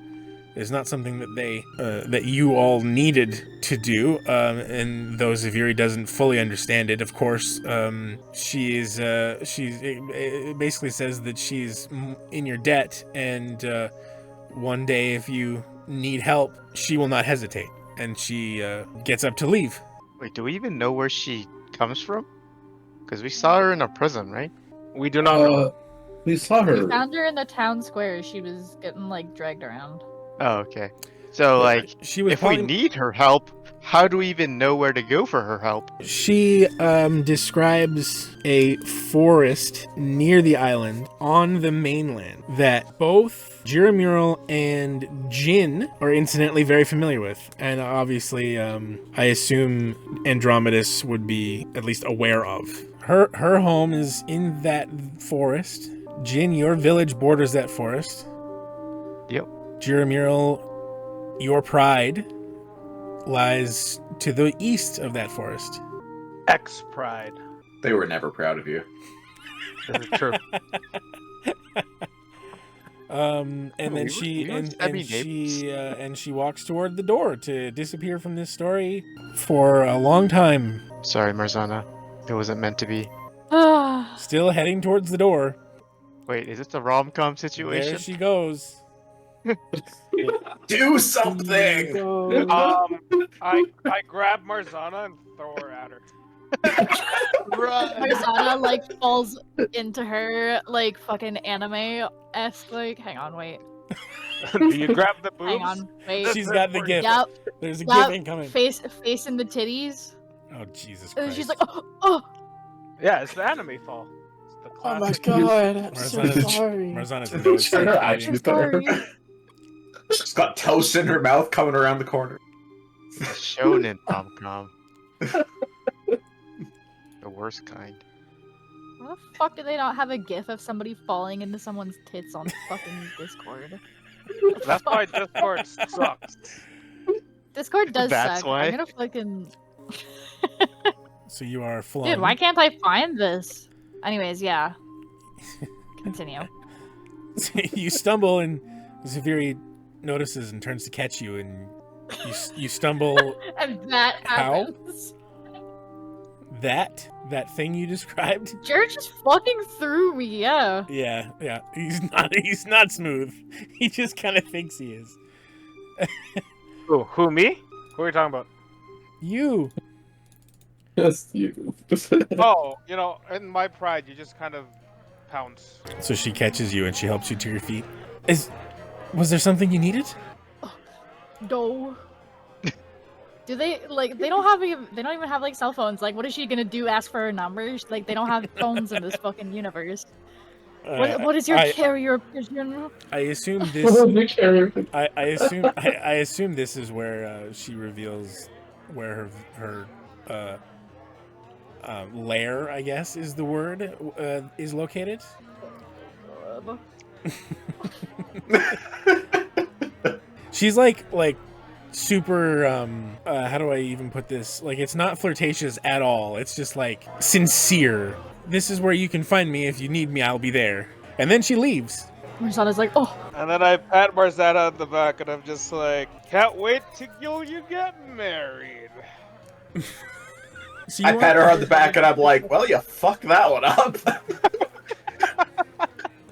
It's not something that that you all needed to do, and though Zaviri doesn't fully understand it, of course, it basically says that she's in your debt, and one day if you need help, she will not hesitate, and she gets up to leave. Wait, do we even know where she comes from? Because we saw her in a prison, right? We do not know. We saw We her. found her in the town square. She was getting like dragged around. Oh, okay. So, like, She was if we need her help, how do we even know where to go for her help? She describes a forest near the island on the mainland that both Mural and Jin are incidentally very familiar with. And obviously, I assume Andromedus would be at least aware of. Her home is in that forest. Jin, your village borders that forest. Yep. Mural, your pride lies to the east of that forest. X-Pride. They were never proud of you. This is true. And then we she were- and, I and mean, she and she walks toward the door to disappear from this story for a long time. Sorry, Marzana. It wasn't meant to be. Still heading towards the door. Wait, is this a rom-com situation? There she goes. Do something! I grab Marzana and throw her at her. Marzana like falls into her like fucking anime-esque like. Hang on, wait. Do you grab the boobs? Hang on, wait. She's got the gift. Yep. There's a Yep. gift incoming. Face in the titties. Oh Jesus And then Christ! she's like, oh. Yeah, it's the anime fall. It's the Oh my classic. god, I'm so Marzana's- sorry. Marzana's nose Sure, starts actually. bleeding. Sorry. She's got toast in her mouth coming around the corner. Shonen rom-com. The worst kind. Why the fuck do they not have a gif of somebody falling into someone's tits on fucking Discord? That's why Discord sucks. Discord does That's suck. why? I'm gonna fucking. So you are flung. Dude, why can't I find this? Anyways, yeah. Continue. You stumble and Zaviri notices and turns to catch you, and you stumble. And that How? happens. That thing you described. Jared just fucking threw me, yeah. Yeah. He's not smooth. He just kind of thinks he is. Who, me? Who are you talking about? You. Yes, you. Oh, you know, in my pride, you just kind of pounce. So she catches you and she helps you to your feet. Was there something you needed? No. Do they they don't even have like cell phones. Like, what is she gonna do? Ask for her numbers? Like, they don't have phones in this fucking universe. What is your carrier pigeon? I assume this. I assume this is where she reveals where her lair, I guess is the word, is located. She's like super how do I even put this? Like, it's not flirtatious at all. It's just like sincere. This is where you can find me. If you need me, I'll be there. And then she leaves. Marzana's like, oh. And then I pat Marzana on the back, and I'm just like, can't wait till you get married. So I you pat are- her on the back, and I'm like, well, you fucked that one up.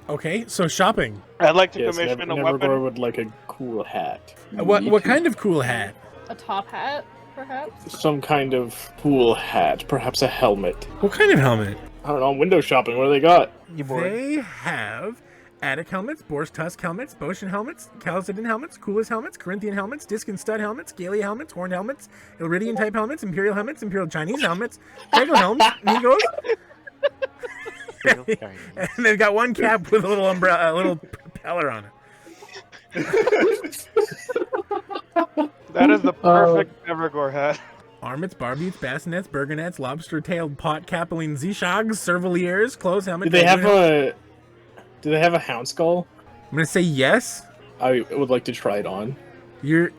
Okay, so shopping. I'd like to Yes, commission a Nevergore weapon. would like a cool hat. What kind of cool hat? A top hat, perhaps? Some kind of cool hat, perhaps a helmet. What kind of helmet? I don't know, window shopping, what do they got? They have Attic helmets, Boar's Tusk helmets, Boshan helmets, Chalcedon helmets, Coolus helmets, Corinthian helmets, Disc and Stud helmets, Galia helmets, Horned helmets, Ilridian type helmets, Imperial helmets, Imperial Chinese helmets, Jago helmets, Negos. And they've got one cap with a little umbrella, a little propeller on it. That is the perfect Nevergore hat. Armets, barbutes, bassinets, burgonets, lobster-tailed pot capeline zishogs, servaliers, clothes, helmet. Do they have a hound skull? I'm gonna say yes. I would like to try it on. You're...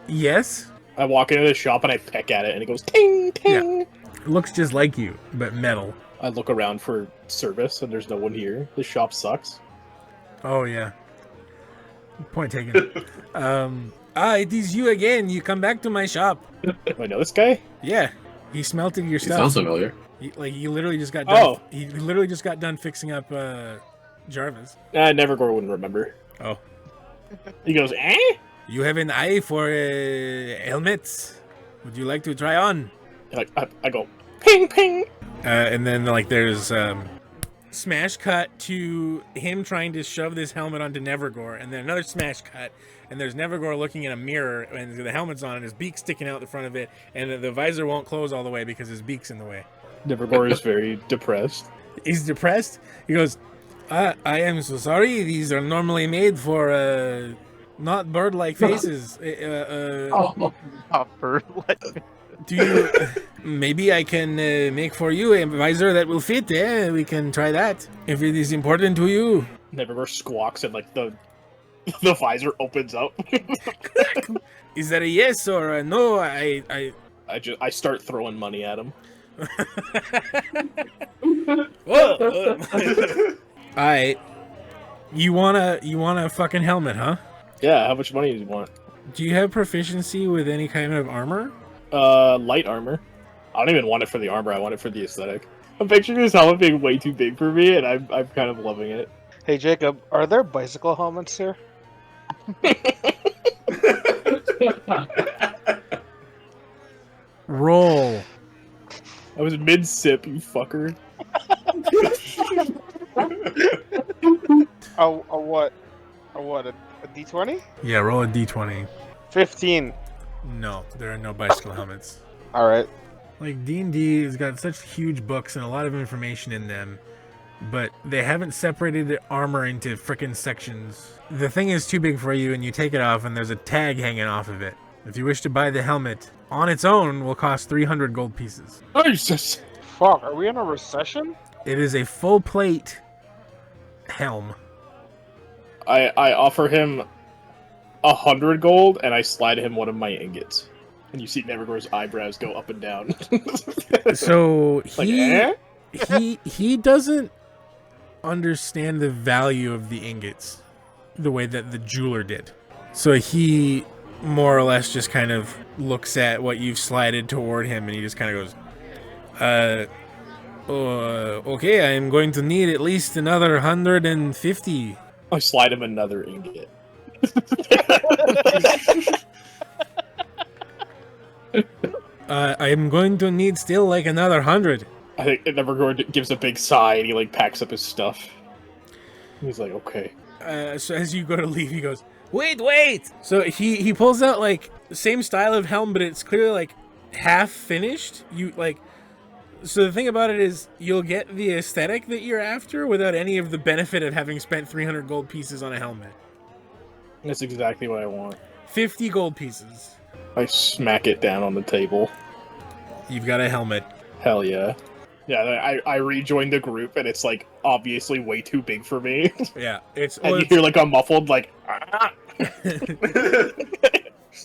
yes? I walk into the shop and I peck at it and it goes ting, ting. It looks just like you, but metal. I look around for service and there's no one here. The shop sucks. Oh, yeah. Point taken. It is you again. You come back to my shop. Do I know this guy? Yeah. He smelted your He stuff. sounds familiar. He literally just got done. Oh. He literally just got done fixing up Jarvis. Nevergore wouldn't remember. Oh. He goes, eh? You have an eye for helmets. Would you like to try on? Like I go, ping, ping. And then like there's smash cut to him trying to shove this helmet onto Nevergore, and then another smash cut, and there's Nevergore looking in a mirror, and the helmet's on, and his beak's sticking out the front of it, and the visor won't close all the way because his beak's in the way. Nevergore is very depressed. He's depressed. He goes, I am so sorry. These are normally made for not bird-like faces. Not bird-like. Do you? Maybe I can make for you a visor that will fit. We can try that if it is important to you. Nevergore squawks and like the visor opens up. Is that a yes or a no? I start throwing money at him. Whoa. Alright. You want a fucking helmet, huh? Yeah, how much money do you want? Do you have proficiency with any kind of armor? Light armor. I don't even want it for the armor, I want it for the aesthetic. I'm picturing this helmet being way too big for me, and I'm kind of loving it. Hey Jacob, are there bicycle helmets here? Roll. I was mid-sip, you fucker. A D20? Yeah, roll a d20. 15. No, there are no bicycle helmets. Alright. Like, D&D has got such huge books and a lot of information in them, but they haven't separated the armor into frickin' sections. The thing is too big for you, and you take it off, and there's a tag hanging off of it. If you wish to buy the helmet, on its own will cost 300 gold pieces. Jesus! Fuck, are we in a recession? It is a full plate helm. I offer him 100 gold, and I slide him one of my ingots. And you see Nevergore's eyebrows go up and down. So Like, eh? he doesn't understand the value of the ingots the way that the jeweler did. So he more or less just kind of looks at what you've slided toward him, and he just kind of goes, okay, I'm going to need at least another 150. I slide him another ingot. I'm going to need still like another 100. I think Nevergore gives a big sigh, and he like packs up his stuff. He's like, okay. So as you go to leave, he goes, wait! So he pulls out like the same style of helm, but it's clearly like half finished. So the thing about it is you'll get the aesthetic that you're after without any of the benefit of having spent 300 gold pieces on a helmet. That's exactly what I want. 50 gold pieces. I smack it down on the table. You've got a helmet. Hell yeah. Yeah, I rejoin the group, and it's like obviously way too big for me. Yeah, it's. And you hear like a muffled like. Ah!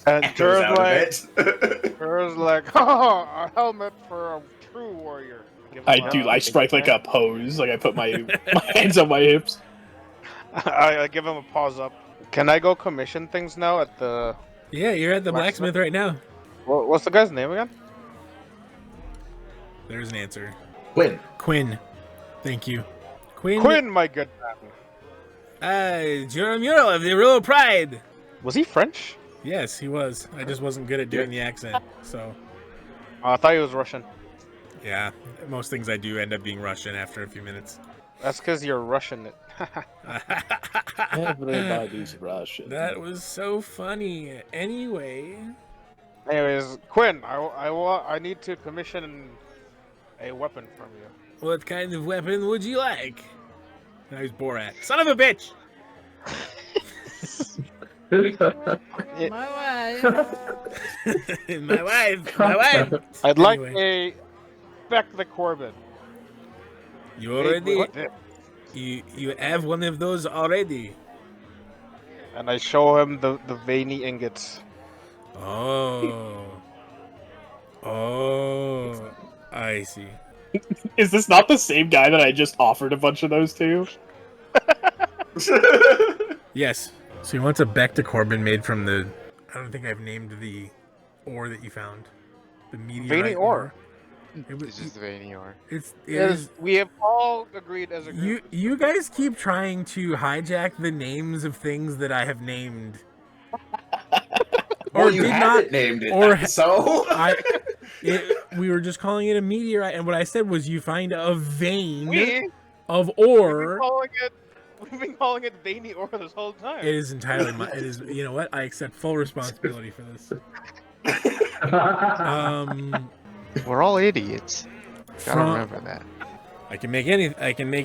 And Echoes out of it. Juror's like, oh, a helmet for a true warrior. I strike like a pose, like I put my hands on my hips. I give him a pause up. Can I go commission things now at the... Yeah, you're at the blacksmith right now. What's the guy's name again? There's an answer. Quinn. Thank you. Quinn, my good man. Juror Mural of the Royal Pride. Was he French? Yes, he was. I just wasn't good at doing the accent, so... Oh, I thought he was Russian. Yeah, most things I do end up being Russian after a few minutes. That's because you're Russian. Everybody's Russian. That was so funny. Anyway... Anyways, Quinn, I need to commission a weapon from you. What kind of weapon would you like? Now he's Borat. Son of a bitch! My wife. My wife. I'd like Anyway. a Beck the Corbin. You already... You have one of those already. And I show him the veiny ingots. Oh. Oh. I see. Is this not the same guy that I just offered a bunch of those to? Yes. So he wants a Beck to Corbin made from the... I don't think I've named the ore that you found. The meteorite Veiny ore. This is the veiny ore. It Yes, is... we have all agreed as a group. You guys keep trying to hijack the names of things that I have named. Well, you had it named it, or so... we were just calling it a meteorite, and what I said was you find a vein We- of ore. We've been calling it veiny ore this whole time. It is entirely my. It is. You know what? I accept full responsibility for this. We're all idiots. Gotta From- remember that. I can make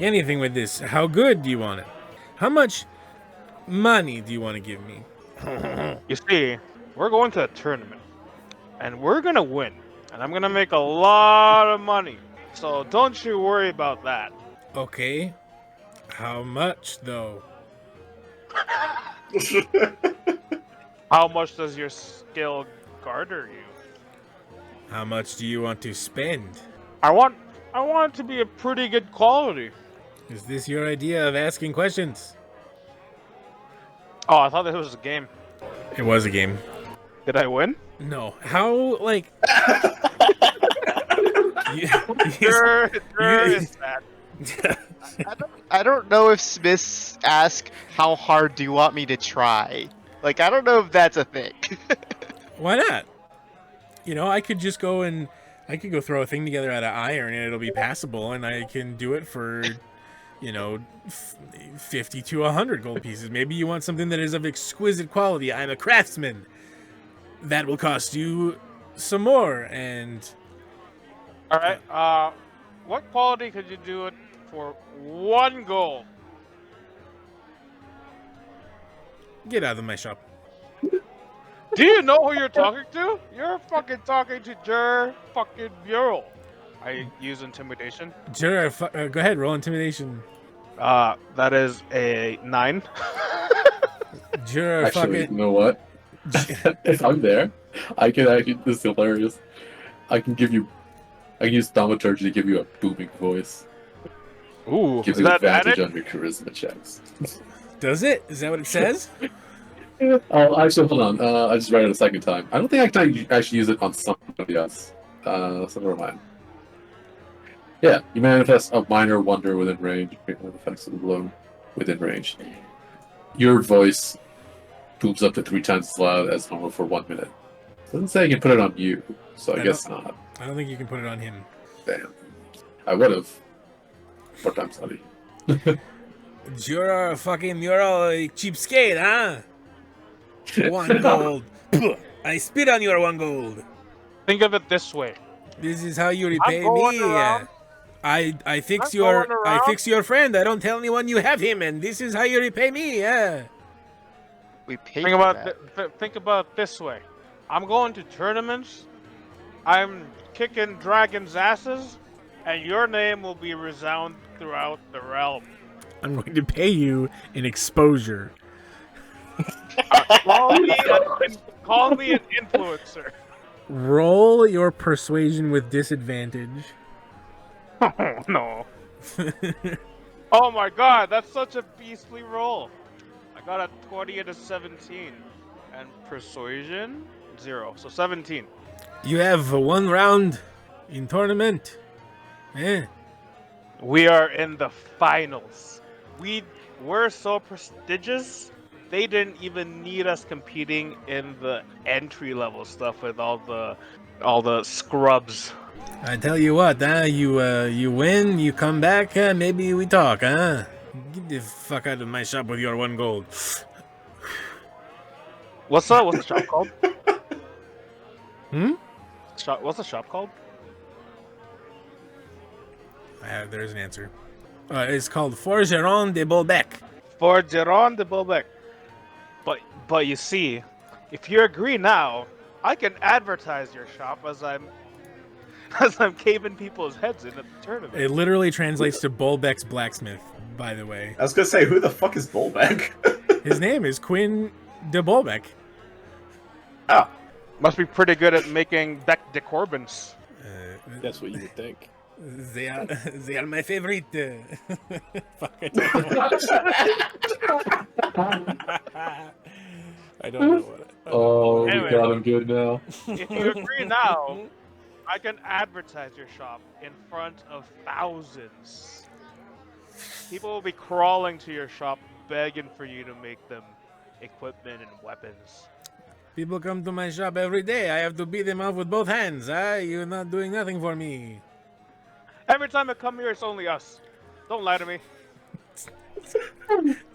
anything with this. How good do you want it? How much money do you want to give me? You see, we're going to a tournament, and we're gonna win, and I'm gonna make a lot of money. So don't you worry about that. Okay. How much though? How much does your skill garner you? How much do you want to spend? I want it to be a pretty good quality. Is this your idea of asking questions? Oh, I thought this was a game. It was a game. Did I win? No. How like? Sure is that. I don't know if Smiths ask how hard do you want me to try. Like, I don't know if that's a thing. Why not? You know, I could just go and I could go throw a thing together out of iron and it'll be passable, and I can do it for, you know, 50 to 100 gold pieces. Maybe you want something that is of exquisite quality. I'm a craftsman. That will cost you some more, and... All right. What quality could you do it for 1 gold? Get out of my shop. Do you know who you're talking to? You're fucking talking to Juror fucking Mural. I use intimidation. Juror, go ahead, roll intimidation. That is a 9. Juror, Actually, you fucking... know what? If I'm there, I can actually. This is hilarious. I can use thaumaturgy to give you a booming voice. Ooh, Gives is you that advantage added? on your charisma checks. Does it? Is that what it says? Oh, actually, hold on. I just read it a second time. I don't think I can actually use it on somebody else. So never mind. Yeah, you manifest a minor wonder within range. Effects of the blow within range. Your voice booms up to 3 times as loud as normal for 1 minute. Doesn't say you can put it on you, so I guess not. I don't think you can put it on him. Damn. I would have. 4 times study. You're a fucking Mural cheapskate, huh? 1 gold. Puh, I spit on your 1 gold. Think of it this way. This is how you repay going me. around. I fix I'm your going around. your friend. I don't tell anyone you have him, and this is how you repay me. Yeah. We paid Think for about that. think about it this way. I'm going to tournaments. I'm kicking dragons' asses, and your name will be resound throughout the realm. I'm going to pay you in exposure. Call me an influencer. Roll your persuasion with disadvantage. Oh no. Oh my god, that's such a beastly roll. I got a 20 and a 17. And persuasion? 0. So 17. You have 1 round in tournament. Eh. We are in the finals. We're so prestigious. They didn't even need us competing in the entry level stuff with all the scrubs. I tell you what, you win, you come back, maybe we talk, huh? Get the fuck out of my shop with your 1 gold. What's the shop called? Hmm? What's the shop called? There's an answer. It's called Forgeron de Bolbec. For Geron de Bolbec. But you see, if you agree now, I can advertise your shop as I'm caving people's heads in at the tournament. It literally translates to Bolbec's blacksmith, by the way. I was gonna say, who the fuck is Bullback? His name is Quinn de Bolbeck. Oh, Must be pretty good at making Beck de Corbins. That's what you would think. They are my favorite. Fuck, I don't know what. Oh, Anyway. we got him good now. If you agree now, I can advertise your shop in front of thousands. People will be crawling to your shop begging for you to make them equipment and weapons. People come to my shop every day. I have to beat them off with both hands. You're not doing nothing for me. Every time I come here, it's only us. Don't lie to me. It's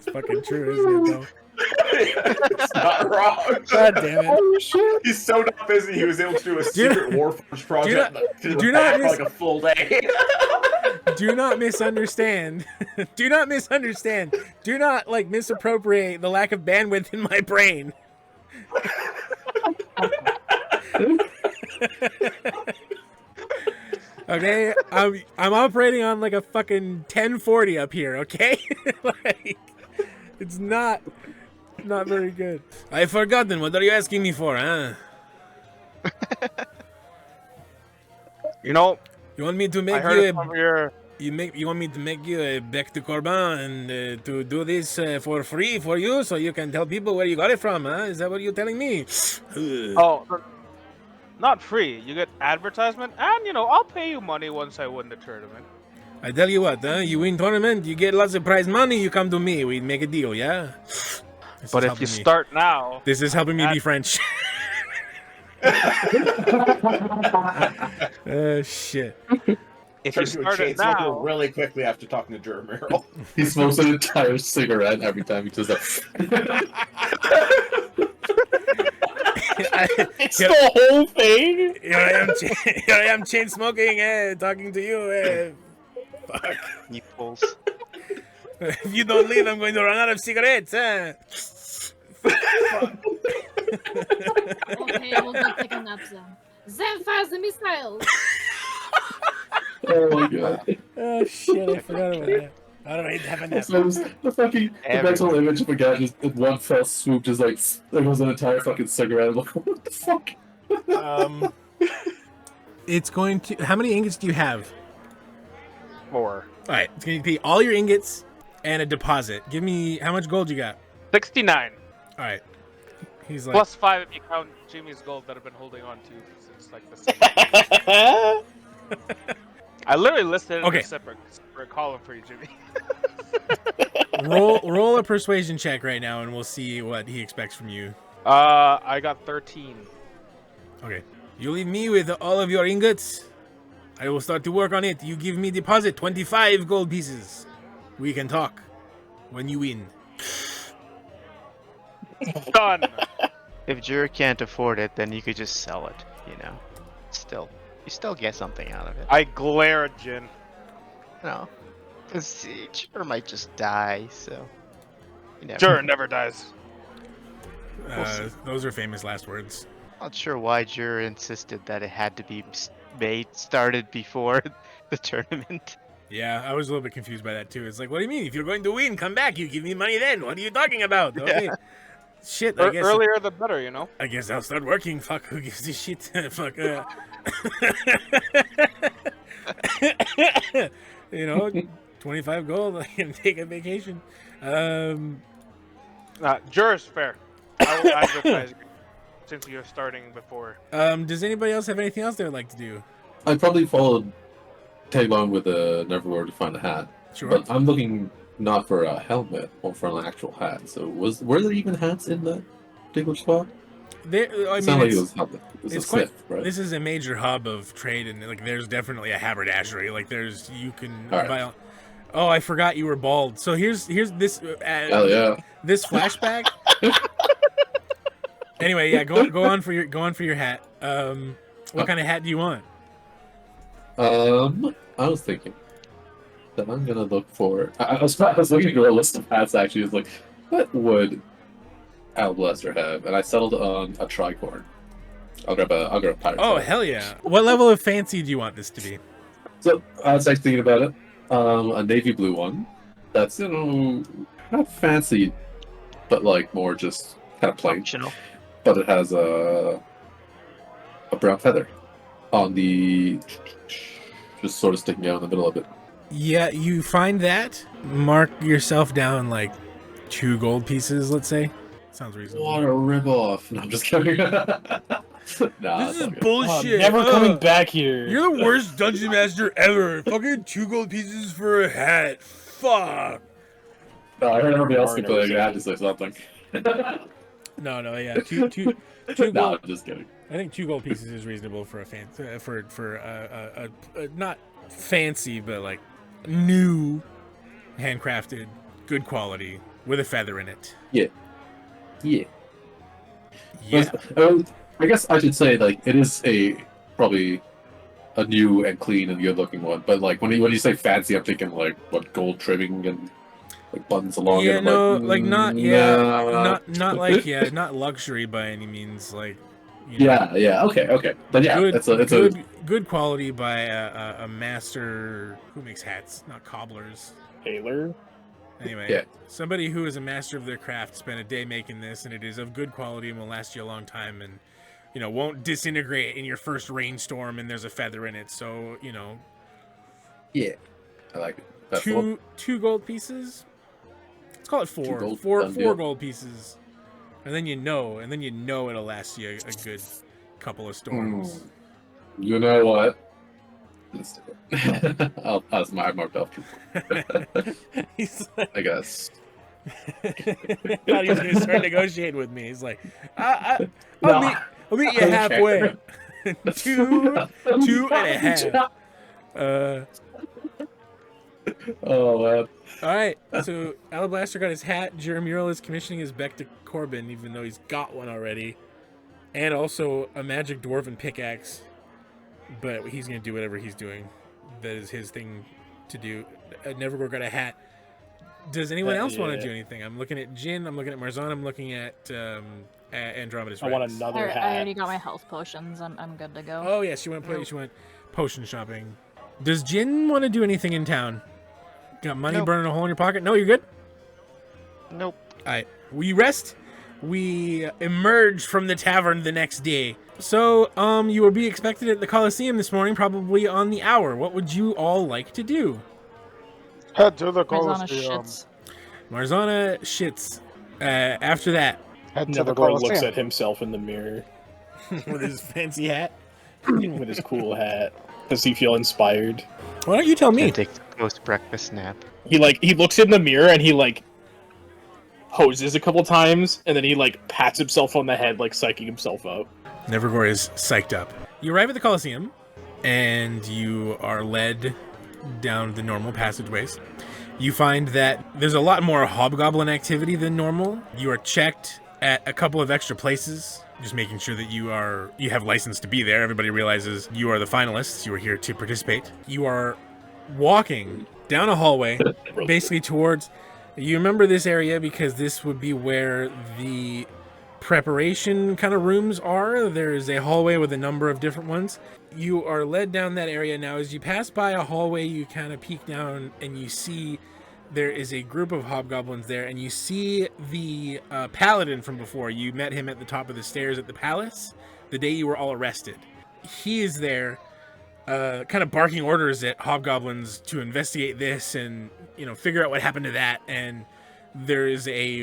fucking true, isn't it, though? it's not wrong. God damn it. He's so not busy, he was able to do a secret Warforged project do not for like a full day. Do not misunderstand. Do not misunderstand. Do not, like, misappropriate the lack of bandwidth in my brain. Okay, I'm operating on like a fucking 1040 up here. Okay, like it's not very good. I've forgotten. What are you asking me for, huh? You know, You want me to I make heard you it from your... you want me to make you a bec de Corbin and to do this for free for you so you can tell people where you got it from, huh? Is that what you're telling me? Oh, not free. You get advertisement, and, you know, I'll pay you money once I win the tournament. I tell you what, huh? You win tournament, you get lots of prize money, you come to me, we make a deal, yeah? This But is if you helping me. start now... This is helping me be French. Shit. If you start it now... really quickly after talking to Juror Mural. He smokes an entire cigarette every time he does that. It's the whole thing. Here I am chain smoking, talking to you. Fuck. Nipples. If you don't leave, I'm going to run out of cigarettes. Fuck. Okay, we'll go take a nap then. Then fires the missiles. Oh my god. Oh shit! I forgot about that. All right, have a nap. So the mental image of a guy just in one fell swoop, just like there was an entire fucking cigarette. I'm like, what the fuck? It's going to. How many ingots do you have? 4. All right, it's going to be all your ingots and a deposit. Give me how much gold you got. 69. All right. He's like, Plus 5 if you count Jimmy's gold that I've been holding on to since like the same. I literally listed it in a separate column for you, Jimmy. roll a persuasion check right now, and we'll see what he expects from you. I got 13. Okay. You leave me with all of your ingots. I will start to work on it. You give me deposit 25 gold pieces. We can talk when you win. Done. If Juror can't afford it, then you could just sell it, you know. You still get something out of it. I glare at Jin. You know. Because Juror might just die, so... You never Juror never dies. Those are famous last words. Not sure why Juror insisted that it had to be started before the tournament. Yeah, I was a little bit confused by that too. It's like, what do you mean? If you're going to win, come back. You give me money then. What are you talking about? Okay. Yeah. Shit, I guess. Earlier the better, you know? I guess I'll start working. Fuck, who gives a shit? Fuck. You know, 25 gold. I can take a vacation. Juror's fair. I will advertise since you're starting before. Does anybody else have anything else they would like to do? I'd probably tag along with Nevergore to find a hat. Sure. But I'm looking not for a helmet or for an actual hat. So were there even hats in that particular spot? I mean, Sound like it was a it's quite. smith, right? This is a major hub of trade, and like, there's definitely a haberdashery. Like, you can All right. buy. Oh, I forgot you were bald. So here's this. Hell yeah. This flashback. Anyway, yeah, go on for your hat. What kind of hat do you want? I was thinking that I'm gonna look for. I was looking through a list of hats actually. It's like, what would Alablaster have? And I settled on a tricorn. I'll grab a pirate. Oh, hat. hell yeah! What level of fancy do you want this to be? So I was actually thinking about it. A navy blue one. That's not fancy but like more just kind of plain. Functional. But it has a brown feather on the just sort of sticking out in the middle of it. Yeah, you find that. Mark yourself down like 2 gold pieces, let's say. Sounds reasonable. What a rip-off. No, I'm just kidding. Nah, This is it's all good. bullshit. Never coming back here. You're the worst dungeon master ever. Fucking 2 gold pieces for a hat. Fuck. No, I heard everybody else Sorry, complaining. never I had to say something. No, yeah. Two No, gold. I'm just kidding. I think 2 gold pieces is reasonable for a not fancy, but like new, handcrafted, good quality with a feather in it. Yeah. Yeah. I guess I should say like it is probably a new and clean and good looking one. But like when you say fancy, I'm thinking like what gold trimming and like buttons along it. Yeah, I'm no, like, not nah. not like not luxury by any means. Like, you know, Yeah. Okay. But yeah, good, it's a good quality by a master who makes hats, not cobblers. Taylor. Anyway, Yeah. somebody who is a master of their craft spent a day making this, and it is of good quality and will last you a long time, and won't disintegrate in your first rainstorm. And there's a feather in it, so yeah. I like it. That's the one. two gold pieces. Let's call it 4. 2 gold, Four done deal. gold pieces, and then it'll last you a good couple of storms. You know what? Let's do it. That's my marked off. He's like, I guess. thought he was going to start negotiating with me. He's like, I'll No. meet you Okay. halfway. two and a half. Oh man. All right. So Alablaster got his hat. Mural is commissioning his Beck to Corbin, even though he's got one already, and also a magic dwarven pickaxe. But he's going to do whatever he's doing. That is his thing to do. Nevergore got a hat. Does anyone else want to do anything? I'm looking at Jin. I'm looking at Marzana. I'm looking at Andromedus Rex. I want another hat. I already got my health potions. I'm good to go. Oh yeah, she went potion shopping. Does Jin want to do anything in town? Got money Nope. burning a hole in your pocket? No, you're good. Nope. All right. We rest. We emerge from the tavern the next day. So, you will be expected at the Colosseum this morning, probably on the hour. What would you all like to do? Head to the Marzana Colosseum. shits. Marzana shits. After that, Head to the Nevergore looks Colosseum. at himself in the mirror with his fancy hat. with his cool hat. Does he feel inspired? Why don't you tell me? And take the post-breakfast nap. He looks in the mirror and he poses a couple times and then he pats himself on the head, psyching himself up. Nevergore is psyched up. You arrive at the Colosseum, and you are led down the normal passageways. You find that there's a lot more hobgoblin activity than normal. You are checked at a couple of extra places, just making sure that you have license to be there. Everybody realizes you are the finalists. You are here to participate. You are walking down a hallway, basically towards... You remember this area because this would be where the preparation kind of rooms are. There's a hallway with a number of different ones. You are led down that area. Now, as you pass by a hallway, you kind of peek down and you see there is a group of hobgoblins there, and you see the paladin from before. You met him at the top of the stairs at the palace the day you were all arrested. He is there, kind of barking orders at hobgoblins to investigate this and, figure out what happened to that. And there is a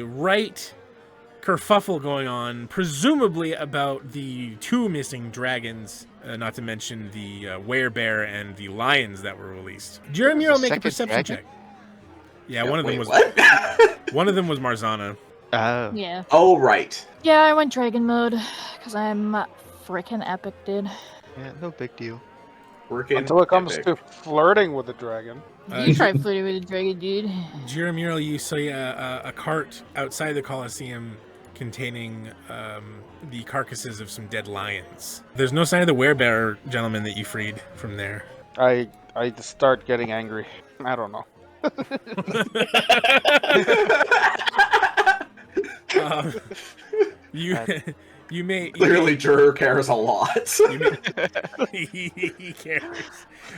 kerfuffle going on, presumably about the 2 missing dragons, not to mention the werebear and the lions that were released. Jeremy, There's a make a second perception dragon? check. Yeah, one of them Wait, was what? one of them was Marzana. Oh. Yeah. Oh, right. Yeah, I went dragon mode because I'm freaking epic, dude. Yeah, no big deal. Working Until it comes epic. to flirting with the dragon. You tried flirting with a dragon, dude. Mural, you see a cart outside the Colosseum containing the carcasses of some dead lions. There's no sign of the werebear gentleman that you freed from there. I just start getting angry. I don't know. You may Clearly, Juror cares a lot. he cares.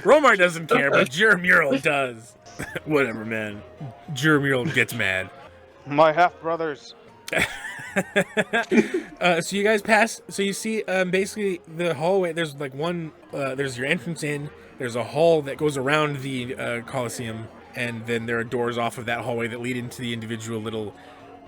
Romar doesn't care, but Mural does. Whatever, man. Mural gets mad. My half brothers So you guys pass. So you see, basically the hallway. There's like one. There's your entrance in. There's a hall that goes around the Colosseum, and then there are doors off of that hallway that lead into the individual little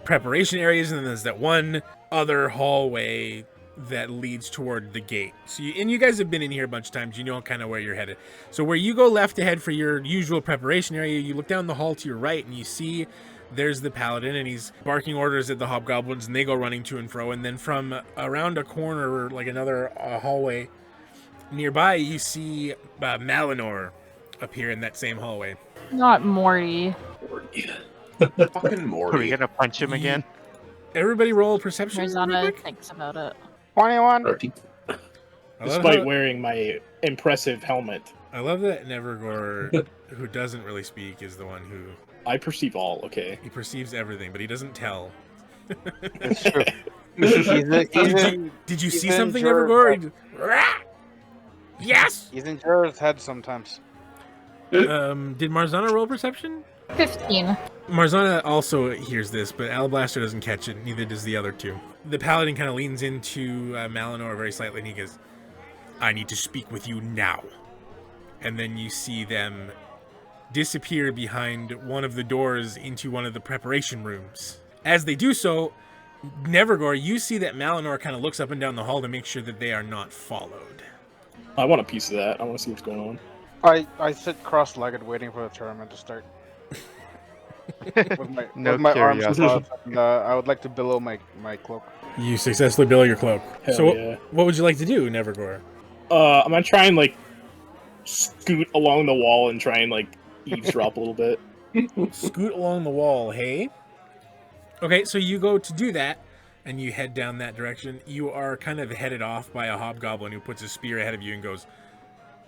preparation areas, and then there's that one other hallway that leads toward the gate. So you guys have been in here a bunch of times. You know kind of where you're headed. So where you go left ahead for your usual preparation area, you look down the hall to your right, and you see there's the paladin, and he's barking orders at the hobgoblins, and they go running to and fro. And then from around a corner, like another hallway nearby, you see Malinor appear in that same hallway. Not Morty. Fucking Are we Morty. gonna punch him again? Everybody roll perception. real Marzana quick. thinks about it. 21. I love Despite how- wearing my impressive helmet, I love that Nevergore, who doesn't really speak, is the one who I perceive all. Okay. he perceives everything, but he doesn't tell. It's true. He's in, Did you he's see in something, Juror. Nevergore? He just, "Rah!" Yes. he's in Juror's head sometimes. Did Marzana roll perception? 15. Marzana also hears this, but Alablaster doesn't catch it. Neither does the other two. The paladin kind of leans into Malinor very slightly, and he goes, "I need to speak with you now." And then you see them disappear behind one of the doors into one of the preparation rooms. As they do so, Nevergore, you see that Malinor kind of looks up and down the hall to make sure that they are not followed. I want a piece of that. I want to see what's going on. I sit cross-legged waiting for the tournament to start. with No my arms curiosity. crossed, and I would like to billow my cloak. You successfully billow your cloak. Hell So yeah. what would you like to do, Nevergore? I'm gonna try and like scoot along the wall and try and like eavesdrop a little bit. Scoot along the wall, hey? Okay, so you go to do that, and you head down that direction. You are kind of headed off by a hobgoblin who puts a spear ahead of you and goes,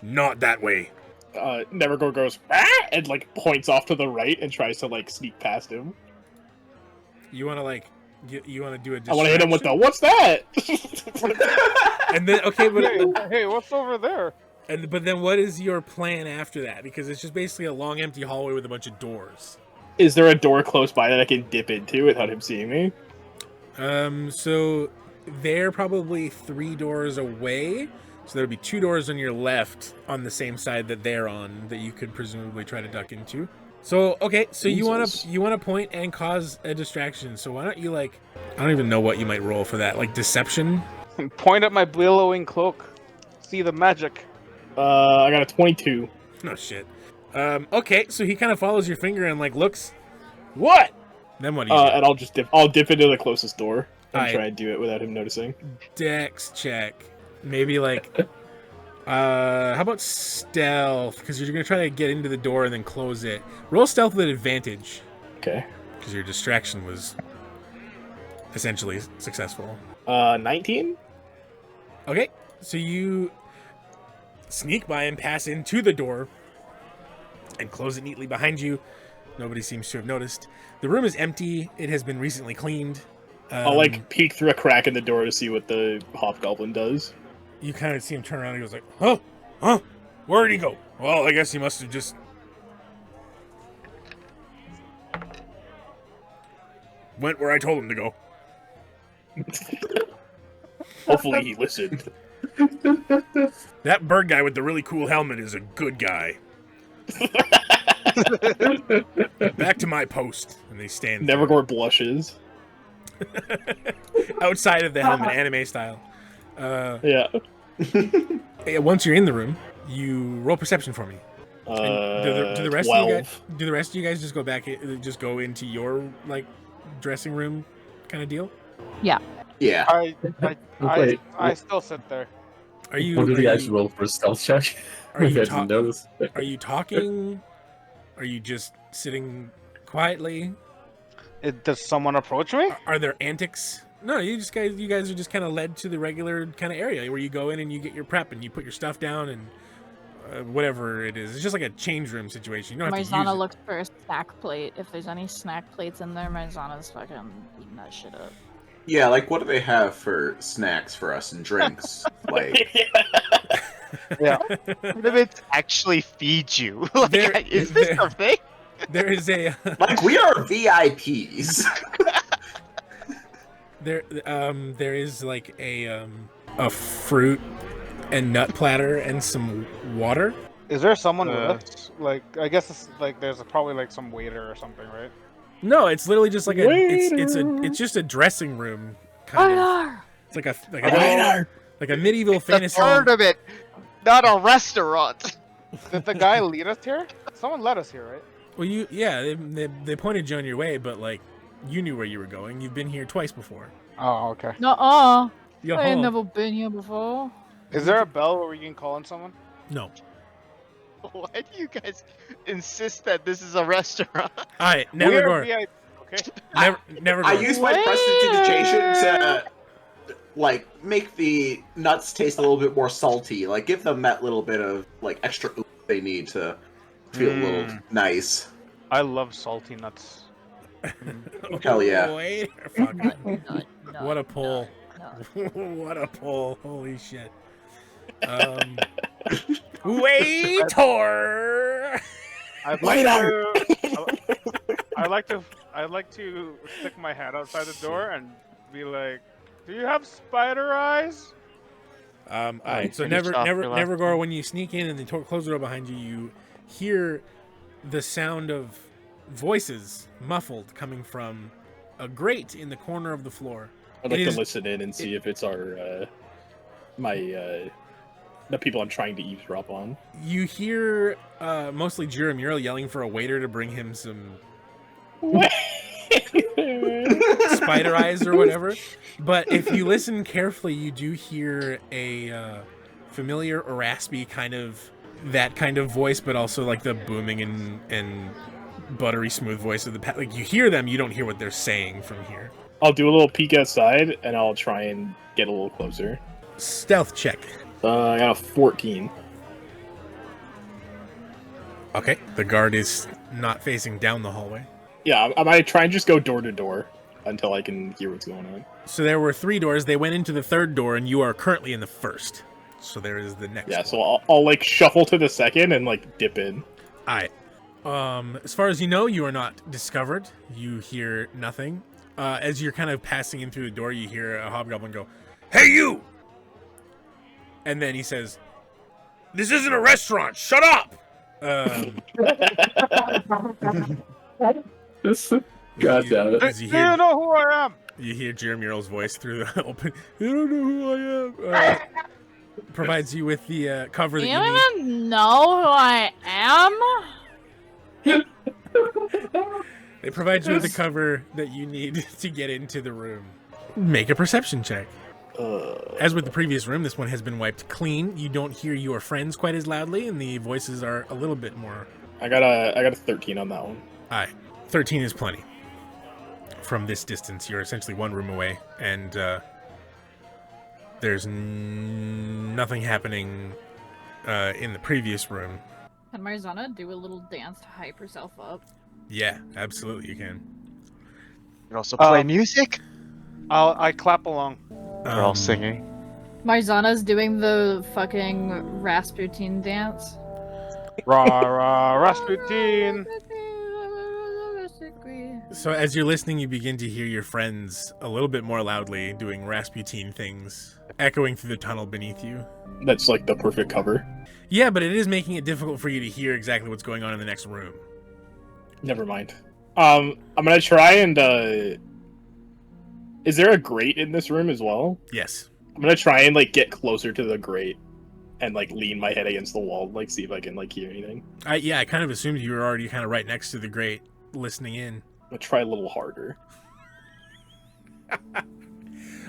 "Not that way." Nevergore goes "Ah!" and like points off to the right and tries to like sneak past him. You want to like, you want to do a I want to hit him with the distraction? "What's that?" And then okay, Hey, but hey, what's over there? but then what is your plan after that? Because it's just basically a long empty hallway with a bunch of doors. Is there a door close by that I can dip into without him seeing me? So they're probably 3 doors away. So there'll be 2 doors on your left on the same side that they're on that you could presumably try to duck into. So okay, so you Jesus. want to point and cause a distraction. So why don't you like, I don't even know what you might roll for that, like deception. Point at my billowing cloak. See the magic. I got a 22. No shit. Okay, so he kind of follows your finger and like looks. What? Then what do you do? And I'll dip into the closest door and Alright. try and do it without him noticing. Dex check. Maybe like how about stealth? Because you're gonna try to get into the door and then close it. Roll stealth with advantage. Okay. Because your distraction was essentially successful. 19? Okay, so you sneak by and pass into the door and close it neatly behind you. Nobody seems to have noticed. The room is empty. It has been recently cleaned. I'll like peek through a crack in the door to see what the hobgoblin does. You kind of see him turn around and he goes like, huh? Where'd he go? Well, I guess he must have just went where I told him to go. Hopefully he listened. That bird guy with the really cool helmet is a good guy. Back to my post. And they stand there. Nevergore blushes. Outside of the helmet, anime style. Yeah. Once you're in the room, you roll perception for me. And do the rest 12. of you guys? Do the rest of you guys just go back? Just go into your like dressing room kind of deal? Yeah. I still sit there. Are you? What did he are actually you, roll for a stealth check? are you I ta- didn't notice. are you talking? Are you just sitting quietly? Does someone approach me? Are there antics? No, you guys are just kind of led to the regular kind of area where you go in and you get your prep and you put your stuff down and whatever it is. It's just like a change room situation. You don't have to use Marzana it. looks for a snack plate. If there's any snack plates in there, Marzana's fucking eating that shit up. Yeah, like what do they have for snacks for us and drinks? Like, Yeah. What if it actually feeds you? Like, There- is this there- a thing? There is a like we are VIPs. There is like a fruit and nut platter and some water. Is there someone with us? Like, I guess it's like there's probably like some waiter or something, right? No, it's literally just like it's just a dressing room kind of. It's like a medieval fantasy. A third of it, not a restaurant. Did the guy lead us here? Someone led us here, right? Well, they pointed you on your way, but like you knew where you were going. You've been here twice before. Oh, okay. Nuh-uh. Yo, I ain't never been here before. Is there a bell where we can call on someone? No. Why do you guys insist that this is a restaurant? All right, We're Nevergore. VIP, okay. Nevergore. I use my prestidigitation to like make the nuts taste a little bit more salty. Like give them that little bit of like extra oomph they need to feel a little nice. I love salty nuts. Hell yeah. Wait, fuck. Nut, What a pull. nut. What a pull. Holy shit. Waiter! I like to stick my head outside the door and be like, "Do you have spider eyes?" Alright, so finish off your last Nevergore, when you sneak in and they close the door behind you, you hear the sound of voices muffled coming from a grate in the corner of the floor. I'd like to listen in and see if it's our the people I'm trying to eavesdrop on. You hear mostly Juror Mural yelling for a waiter to bring him some spider eyes or whatever. But if you listen carefully, you do hear a familiar or raspy kind of voice, but also like the booming and buttery smooth voice of the like you hear them, you don't hear what they're saying from here. I'll do a little peek outside and I'll try and get a little closer. Stealth check. I got a 14. Okay. The guard is not facing down the hallway. Yeah, I might try and just go door to door until I can hear what's going on. So there were 3 doors. They went into the 3rd door, and you are currently in the 1st. So there is the next Yeah, one. so I'll like shuffle to the 2nd and like dip in. Alright. As far as you know, you are not discovered. You hear nothing. As you're kind of passing in through the door, you hear a hobgoblin go, "Hey, you!" And then he says, "This isn't a restaurant. Shut up!" God damn it. As you Do you know who I am? You hear Jeremural's voice through the open. "You don't know who I am." Provides you with the cover that You you don't need. even know who I am? They provide you with the cover that you need to get into the room. Make a perception check. As with the previous room, this one has been wiped clean. You don't hear your friends quite as loudly, and the voices are a little bit more. I got a 13 on that one. Aye, 13 is plenty. From this distance, you're essentially one room away, and there's nothing happening in the previous room. Can Marzana do a little dance to hype herself up? Yeah, absolutely, you can. You can also play music. I clap along. We're all singing. Marzana's doing the fucking Rasputin dance. Rah rah Rasputin. So as you're listening, you begin to hear your friends a little bit more loudly doing Rasputin things, echoing through the tunnel beneath you. That's like the perfect cover. Yeah, but it is making it difficult for you to hear exactly what's going on in the next room. Never mind. I'm gonna try and is there a grate in this room as well? Yes. I'm gonna try and like get closer to the grate and like lean my head against the wall, like see if I can like hear anything. I kind of assumed you were already kind of right next to the grate, listening in. I'm gonna try a little harder.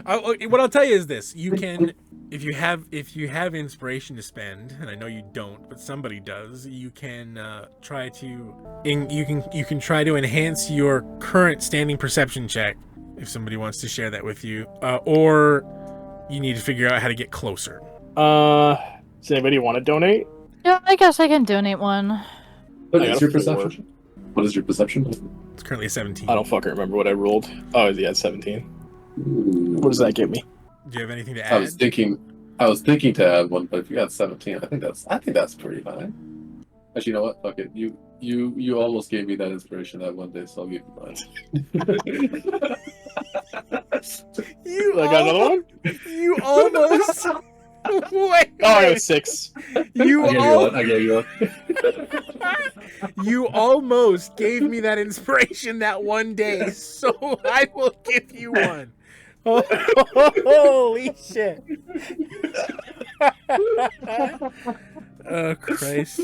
What I'll tell you is this: you can, if you have inspiration to spend, and I know you don't, but somebody does, you can try to you can try to enhance your current standing perception check if somebody wants to share that with you, or you need to figure out how to get closer. Does anybody want to donate? Yeah, I guess I can donate one. What I is got your a 4. perception? What is your perception? It's currently a 17. I don't fucking remember what I rolled. Oh, yeah, it's 17. What does that give me? Do you have anything to I add? was thinking to add one, but if you got 17, I think that's pretty high. Actually, you know what? Fuck it. You almost gave me that inspiration that one day, so I'll give you mine. I got another one? You almost. Wait, Oh, I got 6. You I gave you one. You almost gave me that inspiration that one day, so I will give you one. Oh, holy shit. Oh, Christ.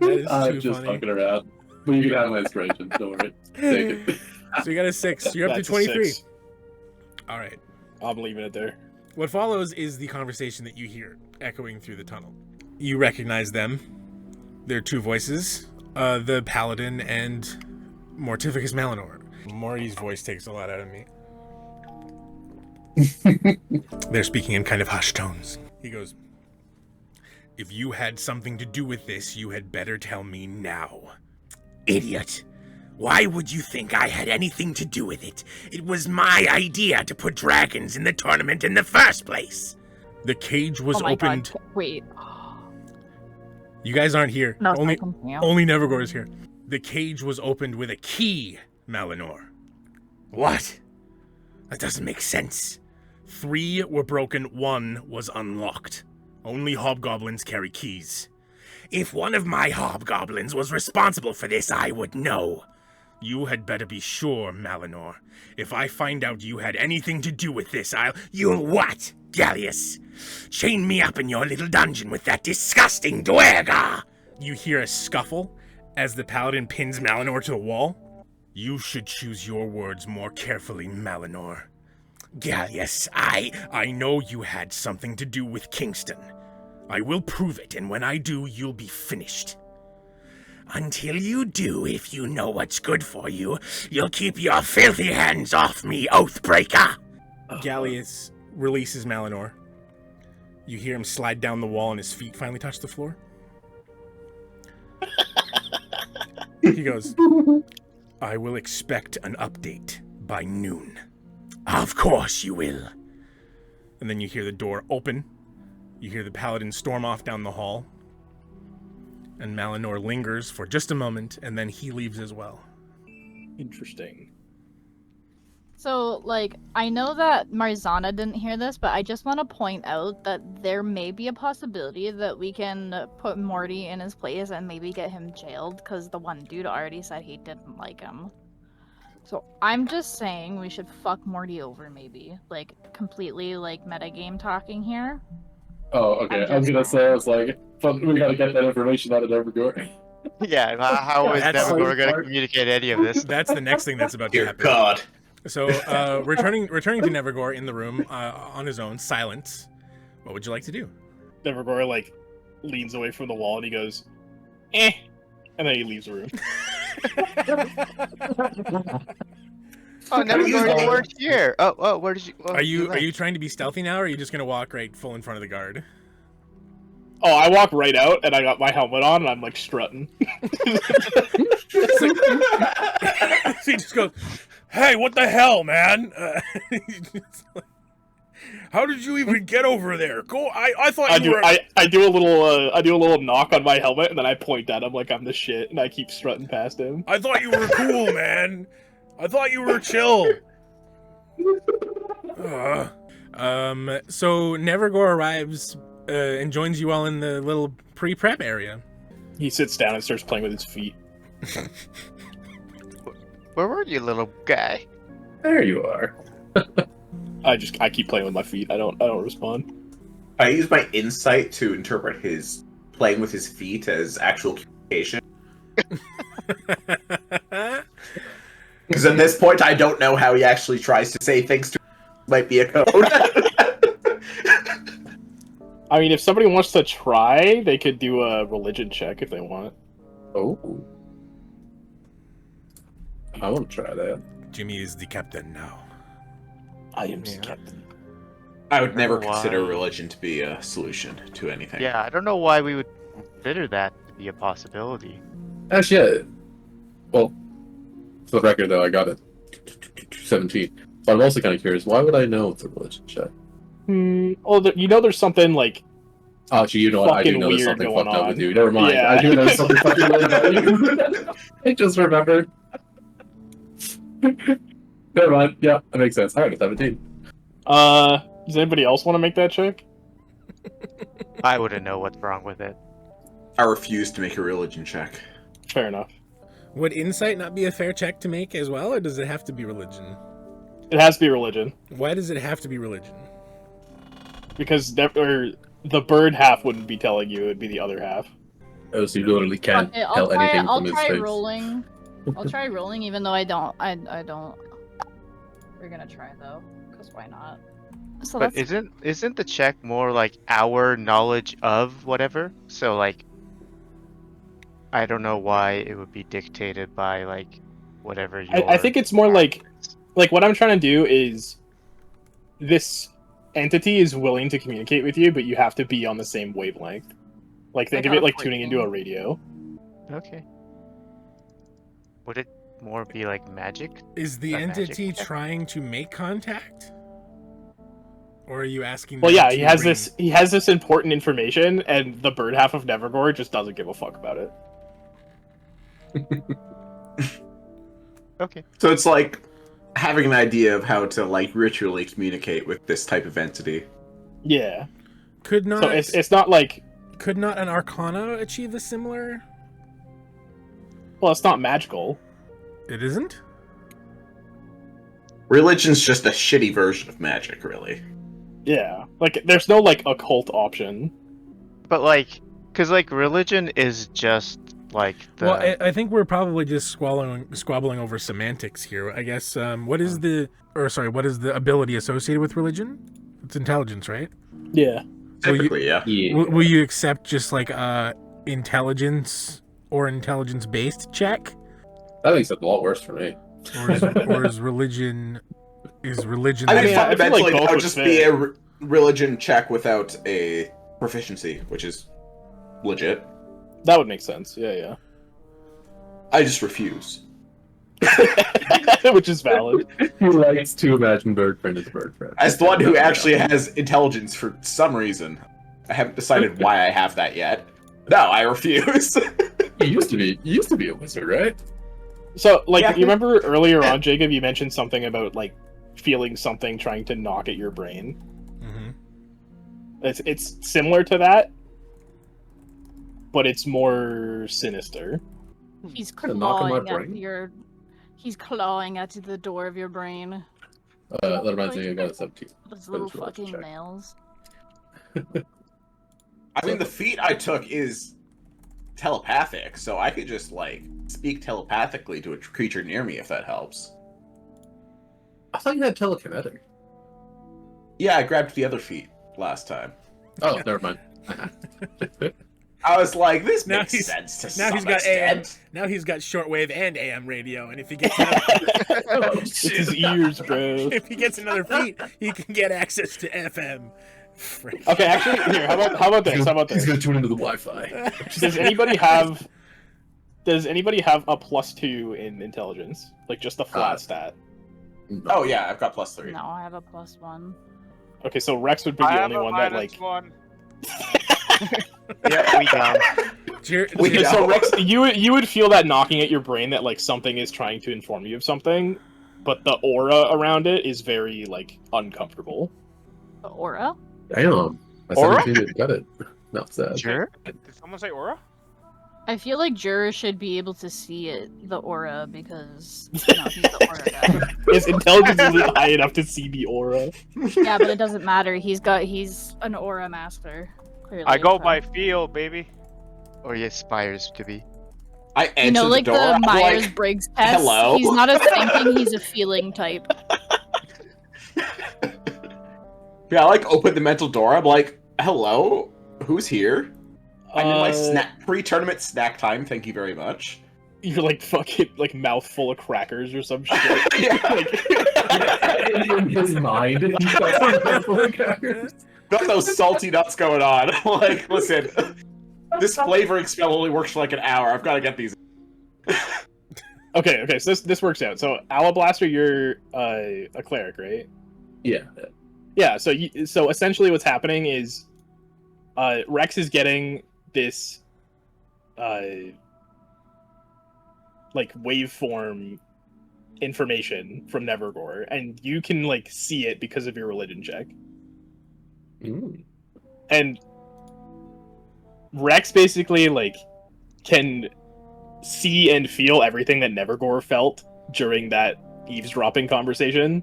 That is I'm too just funny. fucking around. But you can have my inspiration. Don't worry. Take it. So you got a 6. You're up to That's a 23. 6. All right. I'm leaving it there. What follows is the conversation that you hear echoing through the tunnel. You recognize them. They're two voices, the Paladin and Mortificus Malinor. Morty's voice takes a lot out of me. They're speaking in kind of hushed tones. He goes, "If you had something to do with this, you had better tell me now." Idiot. Why would you think I had anything to do with it? It was my idea to put dragons in the tournament in the first place. The cage was Oh my opened. God. Wait. You guys aren't here. No, only continue. Nevergore is here. The cage was opened with a key, Malinor. What? That doesn't make sense. 3 were broken, 1 was unlocked. Only hobgoblins carry keys. If one of my hobgoblins was responsible for this, I would know. You had better be sure, Malinor. If I find out you had anything to do with this, I'll... You'll what, Gallius? Chain me up in your little dungeon with that disgusting dwerga! You hear a scuffle as the paladin pins Malinor to the wall. You should choose your words more carefully, Malinor. Gallius, I know you had something to do with Kingston. I will prove it, and when I do, you'll be finished. Until you do, if you know what's good for you, you'll keep your filthy hands off me, Oathbreaker! Gallius releases Malinor. You hear him slide down the wall and his feet finally touch the floor. He goes, "I will expect an update by noon." Of course you will. And then you hear the door open. You hear the paladin storm off down the hall. And Malinor lingers for just a moment, and then he leaves as well. Interesting. So, like, I know that Marzana didn't hear this, but I just want to point out that there may be a possibility that we can put Morty in his place and maybe get him jailed, because the one dude already said he didn't like him. So I'm just saying we should fuck Morty over, maybe. Like, completely, like, metagame talking here. Oh, okay. I was gonna say, I was like, we gotta get that information out of Nevergore. Yeah, how is That's- Nevergore going to communicate any of this? That's the next thing that's about to Dear happen. God. So, returning to Nevergore in the room on his own, silent. What would you like to do? Nevergore, like, leans away from the wall and he goes, eh. And then he leaves the room. Oh, Nevergore, you weren't here. Oh, where did you? Oh, Are you left. trying to be stealthy now, or are you just gonna walk right full in front of the guard? Oh, I walk right out and I got my helmet on and I'm like strutting. So he just goes, "Hey, what the hell, man? How did you even get over there? Go! I thought you were." I do a little knock on my helmet and then I point at him like I'm the shit and I keep strutting past him. I thought you were cool, man. I thought you were chill. So Nevergore arrives and joins you all in the little pre-prep area. He sits down and starts playing with his feet. Where were you, little guy? There you are. I keep playing with my feet. I don't respond. I use my insight to interpret his playing with his feet as actual communication. Because at this point, I don't know how he actually tries to say things to might be a code. I mean, if somebody wants to try, they could do a religion check if they want. Oh. I want to try that. Jimmy is the captain now. I am Yeah. captain. I would never Why? consider religion to be a solution to anything. Yeah, I don't know why we would consider that to be a possibility. Actually, yeah. Well, for the record, though, I got it 17. But I'm also kind of curious, why would I know it's a religion check? Oh, there's something like Oh, actually, you know what? I do fucking know there's weird something going fucked up on. with you. Never mind. Yeah. I do know there's something fucking weird about you. I just remembered. Never mind. Yeah, that makes sense. Alright, 17. Does anybody else want to make that check? I wouldn't know what's wrong with it. I refuse to make a religion check. Fair enough. Would insight not be a fair check to make as well, or does it have to be religion? It has to be religion. Why does it have to be religion? Because the bird half wouldn't be telling you, it would be the other half. Oh, so you literally can't Okay, tell anything I'll from his try face. rolling. I'll try rolling, even though I don't. We're gonna try though, because why not? So But that's isn't the check more like our knowledge of whatever? So like, I don't know why it would be dictated by like whatever your. I think it's more like what I'm trying to do is this entity is willing to communicate with you, but you have to be on the same wavelength. Like think Like of it a like tuning into a freaking- radio. Okay. Would it more be like magic? Is the A magic entity check? trying to make contact? Or are you asking Well, them yeah, to he has this important information, and the bird half of Nevergore just doesn't give a fuck about it. Okay. So it's like having an idea of how to like ritually communicate with this type of entity. Yeah. Could not So it's not like, could not an arcana achieve a similar? well, it's not magical. It isn't? Religion's just a shitty version of magic, really. Yeah. Like there's no like occult option. But like, cause like religion is just like the. Well, I think we're probably just squabbling over semantics here. I guess what is the ability associated with religion? It's intelligence, right? Yeah. Typically, yeah. Yeah. Will you accept just like intelligence or intelligence-based check, That makes it a lot worse for me. or is religion I mean, I feel like fundamentally, both that would would just fit. be a religion check without a proficiency, which is legit. That would make sense. Yeah, I just refuse. yeah. Which is valid. He likes to imagine bird friend as bird friend. As the one who actually has intelligence for some reason, I haven't decided why I have that yet. No, I refuse. You used to be a wizard, right? So, like, Yeah. you remember earlier on, Jacob, you mentioned something about, like, feeling something trying to knock at your brain. Mm-hmm. It's similar to that, but it's more sinister. he's The knock on my clawing at brain? your. He's clawing at the door of your brain. That reminds me, I got a 17. Those little Let's roll to fucking check. nails. I mean, the feat I took is telepathic, so I could just, like, speak telepathically to a creature near me if that helps. I thought you had telekinetic. Yeah, I grabbed the other feat last time. Oh, never mind. I was like, this Now makes he's- sense to now some he's got AM. extent. Now he's got shortwave and AM radio, and if he gets It's his ears, bro. if he gets another feat, he can get access to FM. Frick. Okay, actually, here, how about this? How about He's this? gonna tune into the Wi-Fi. Does anybody have a +2 in intelligence? Like, just a flat stat? Oh yeah, I've got +3. No, I have a +1. Okay, so Rex would be I the have only a one that, minus like... one. Yeah, we down. Okay, so Rex, you would feel that knocking at your brain that, like, something is trying to inform you of something, but the aura around it is very, like, uncomfortable. The aura? Damn. I Aura? 17 got it. Not sad. Sure. Did someone say aura? I feel like Juror should be able to see it, the aura, because he's the aura guy. His intelligence isn't high enough to see the aura. Yeah, but it doesn't matter. He's an aura master. Clearly, I go so. by feel, baby. Or he aspires to be. I enter You know, like the door. the I'm Myers like, Briggs test. hello? He's not a thinking, he's a feeling type. yeah, I like open the mental door. I'm like, hello, who's here? I'm in my pre-tournament snack time. Thank you very much. You're like fucking like mouth full of crackers or some shit. In his mind, he's got some crackers. Got those salty nuts going on. Like, listen, this flavoring spell only works for like an hour. I've got to get these. Okay, so this works out. So Alablaster, you're a cleric, right? Yeah. Yeah. So essentially, what's happening is Rex is getting this like waveform information from Nevergore, and you can like see it because of your religion check. And Rex basically like can see and feel everything that Nevergore felt during that eavesdropping conversation.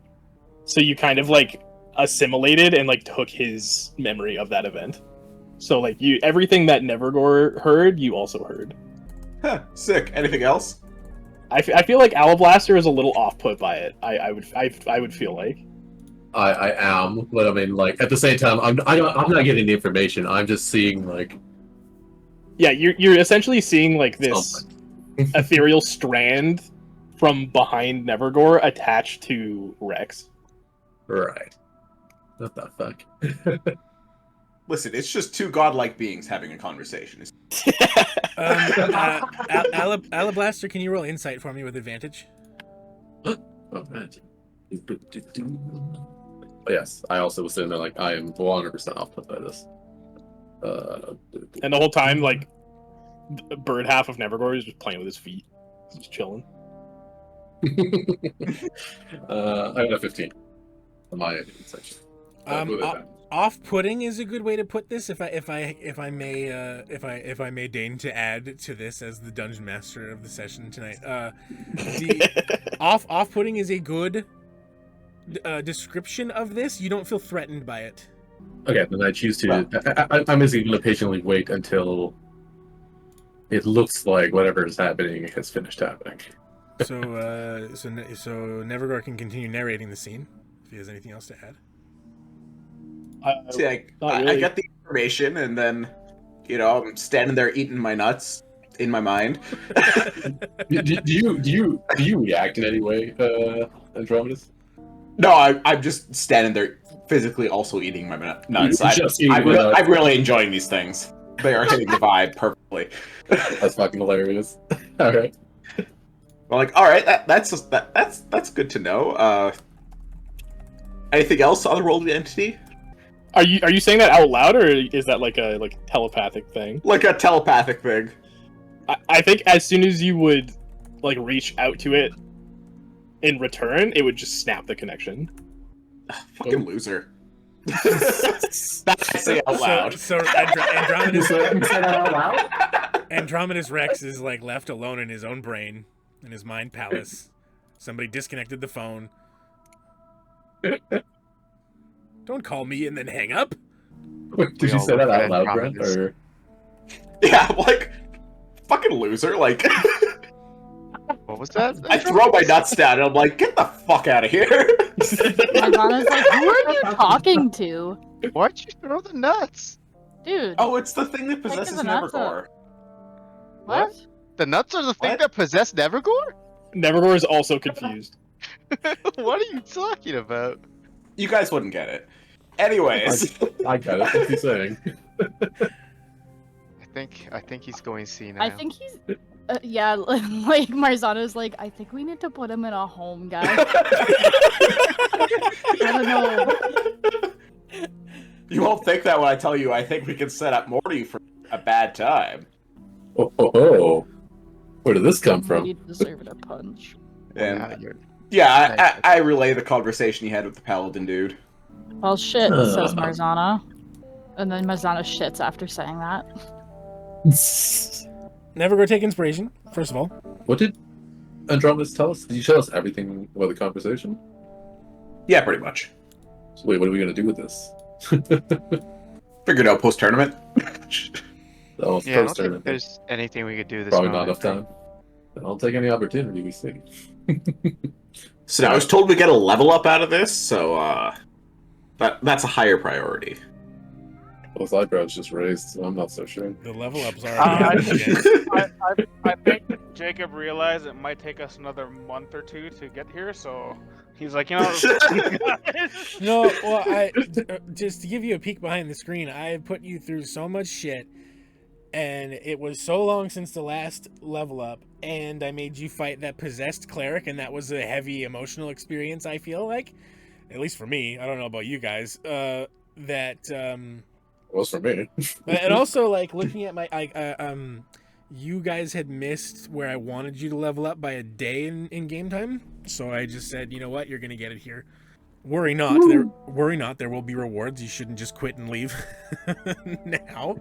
So you kind of like assimilated and like took his memory of that event. So like you, everything that Nevergore heard, you also heard. Huh, sick. Anything else? I feel like Alablaster is a little off-put by it. I would feel like. I am, but I mean, like at the same time, I'm not getting the information. I'm just seeing like. Yeah, you're essentially seeing like this ethereal strand from behind Nevergore attached to Rex. Right. What the fuck? Listen, it's just two godlike beings having a conversation. Alablaster, can you roll insight for me with advantage? Oh, right. Yes, I also was sitting there like I am 100% off put by this. And the whole time, like, the bird half of Nevergore is just playing with his feet. He's just chilling. I got 15 on my insight. Off-putting is a good way to put this. If I may deign to add to this as the dungeon master of the session tonight. The off-putting is a good description of this. You don't feel threatened by it. Okay, then I choose to. I'm basically going to patiently wait until it looks like whatever is happening has finished happening. So Nevergore can continue narrating the scene if he has anything else to add. See, I get the information, and then, you know, I'm standing there eating my nuts in my mind. do you react in any way, Andromedus? No, I'm just standing there physically also eating my nuts. I'm really enjoying these things. They are hitting the vibe perfectly. That's fucking hilarious. All right. Well, like, all right, that's good to know. Anything else on the roll of the entity? Are you saying that out loud, or is that like a telepathic thing? Like a telepathic thing. I think as soon as you would like reach out to it in return, it would just snap the connection. Fucking loser. That I say out loud. So Andromedus Rex is like left alone in his own brain, in his mind palace. Somebody disconnected the phone. Don't call me and then hang up. Wait, did you say that out loud, Brent? Or... Yeah, like, fucking loser. Like, what was that? I throw my nuts down and I'm like, get the fuck out of here. Marzana's like, who are you talking to? Why'd you throw the nuts? Dude. Oh, it's the thing that possesses Nevergore. What? The nuts are the thing that possess Nevergore? Nevergore is also confused. What are you talking about? You guys wouldn't get it. Anyways. I got it. What's he saying? I think he's going senile. I think he's... yeah, like Marzana's like, I think we need to put him in a home, guys. I don't know. You won't think that when I tell you I think we can set up Morty for a bad time. Oh. Where did this come from? You deserve a punch. And yeah, I relay the conversation you had with the paladin dude. Well, shit, says Marzana. And then Marzana shits after saying that. Nevergore, take inspiration, first of all. What did Andromedus tell us? Did you tell us everything about the conversation? Yeah, pretty much. So wait, what are we going to do with this? Figured out post-tournament. Oh, yeah, I don't think there's anything we could do this Probably not enough time. I'll take any opportunity we see. So I was told we get a level up out of this, so that's a higher priority. Well, his eyebrows just raised, so I'm not so sure. The level ups are. I think Jacob realized it might take us another month or two to get here, so he's like, you know. No, well, just to give you a peek behind the screen, I put you through so much shit, and it was so long since the last level up, and I made you fight that possessed cleric, and that was a heavy emotional experience. I feel like, at least for me. I don't know about you guys. That. Was for me. And also, like, looking at my, you guys had missed where I wanted you to level up by a day in game time, so I just said, you know what, you're gonna get it here. Worry not. There will be rewards. You shouldn't just quit and leave now.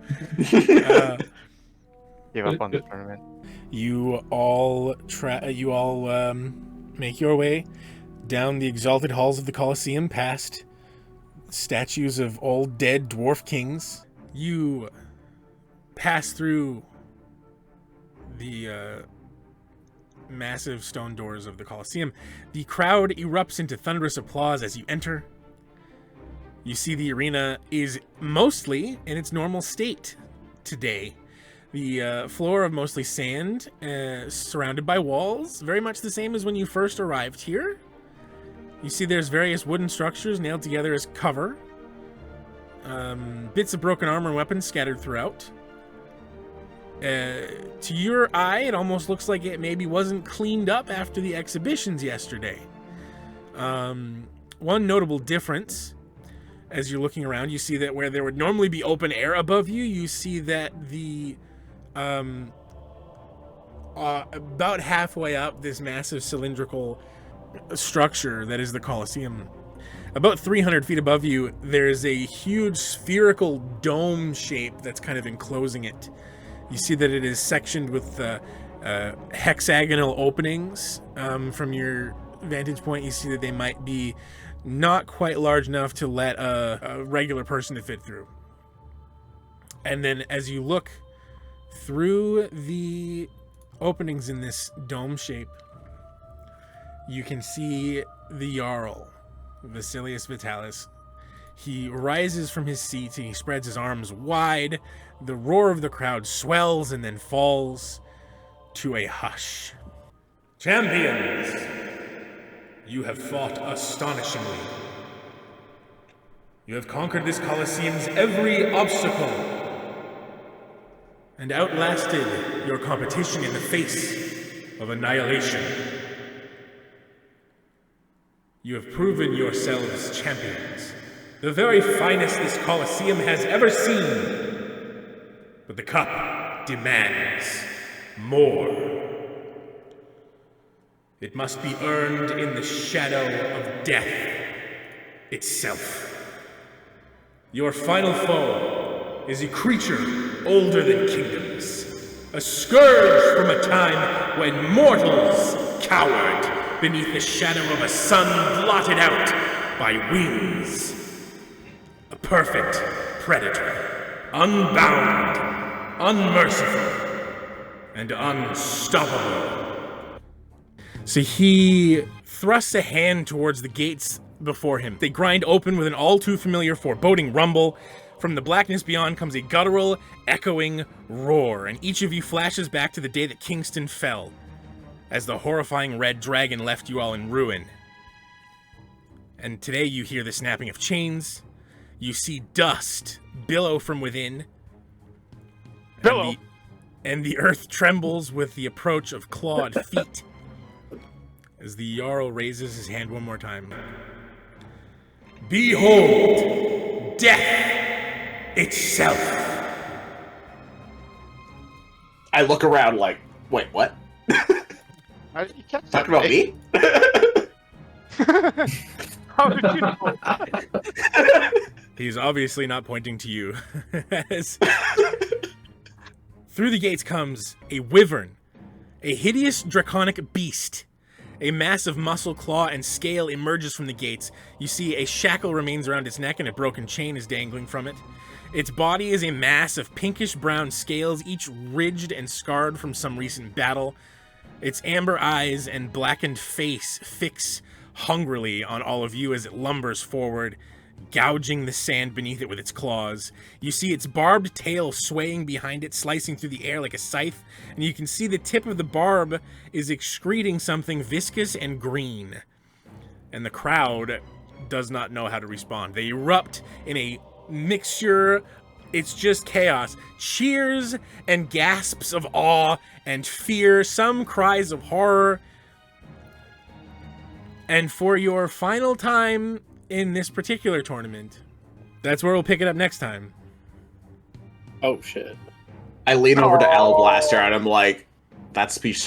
Give up on the tournament. You all make your way down the exalted halls of the Colosseum, past statues of old dead dwarf kings. You pass through the massive stone doors of the Colosseum. The crowd erupts into thunderous applause as you enter. You see the arena is mostly in its normal state today. The floor of mostly sand, surrounded by walls, very much the same as when you first arrived here. You see there's various wooden structures nailed together as cover. Bits of broken armor and weapons scattered throughout. To your eye, it almost looks like it maybe wasn't cleaned up after the exhibitions yesterday. One notable difference, as you're looking around, you see that where there would normally be open air above you, you see that the about halfway up this massive cylindrical structure that is the Colosseum, about 300 feet above you, there's a huge spherical dome shape that's kind of enclosing it. You see that it is sectioned with hexagonal openings. From your vantage point, you see that they might be not quite large enough to let a regular person to fit through. And then as you look through the openings in this dome shape, you can see the Jarl, Vasilius Vitalis. He rises from his seat and he spreads his arms wide. The roar of the crowd swells and then falls to a hush. Champions, you have fought astonishingly. You have conquered this Colosseum's every obstacle and outlasted your competition in the face of annihilation. You have proven yourselves champions, the very finest this Colosseum has ever seen. But the cup demands more. It must be earned in the shadow of death itself. Your final foe is a creature older than kingdoms, a scourge from a time when mortals cowered beneath the shadow of a sun blotted out by winds. A perfect predator, unbound, unmerciful, and unstoppable. So he thrusts a hand towards the gates before him. They grind open with an all too familiar foreboding rumble. From the blackness beyond comes a guttural, echoing roar, and each of you flashes back to the day that Kingston fell, as the horrifying red dragon left you all in ruin. And today you hear the snapping of chains, you see dust billow from within, and the earth trembles with the approach of clawed feet, as the Jarl raises his hand one more time. Behold, death itself! I look around like, wait, what? You kept Talking about me? How did you know? He's obviously not pointing to you. Through the gates comes a wyvern, a hideous draconic beast. A massive muscle, claw, and scale emerges from the gates. You see a shackle remains around its neck and a broken chain is dangling from it. Its body is a mass of pinkish-brown scales, each ridged and scarred from some recent battle. Its amber eyes and blackened face fix hungrily on all of you as it lumbers forward, gouging the sand beneath it with its claws. You see its barbed tail swaying behind it, slicing through the air like a scythe, and you can see the tip of the barb is excreting something viscous and green. And the crowd does not know how to respond. They erupt in a mixture. It's just chaos. Cheers and gasps of awe and fear, some cries of horror. And for your final time in this particular tournament, that's where we'll pick it up next time. Oh shit. I lean over to Alablaster and I'm like, that speech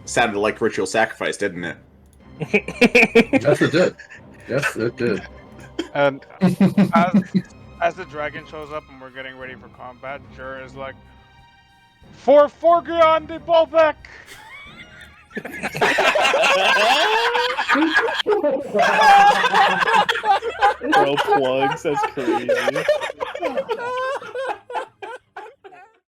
sounded like ritual sacrifice, didn't it? Yes, it did. Yes, it did. And as the dragon shows up and we're getting ready for combat, Juror is like, "For Forgion de Bolbeck!" Bro plugs, that's crazy.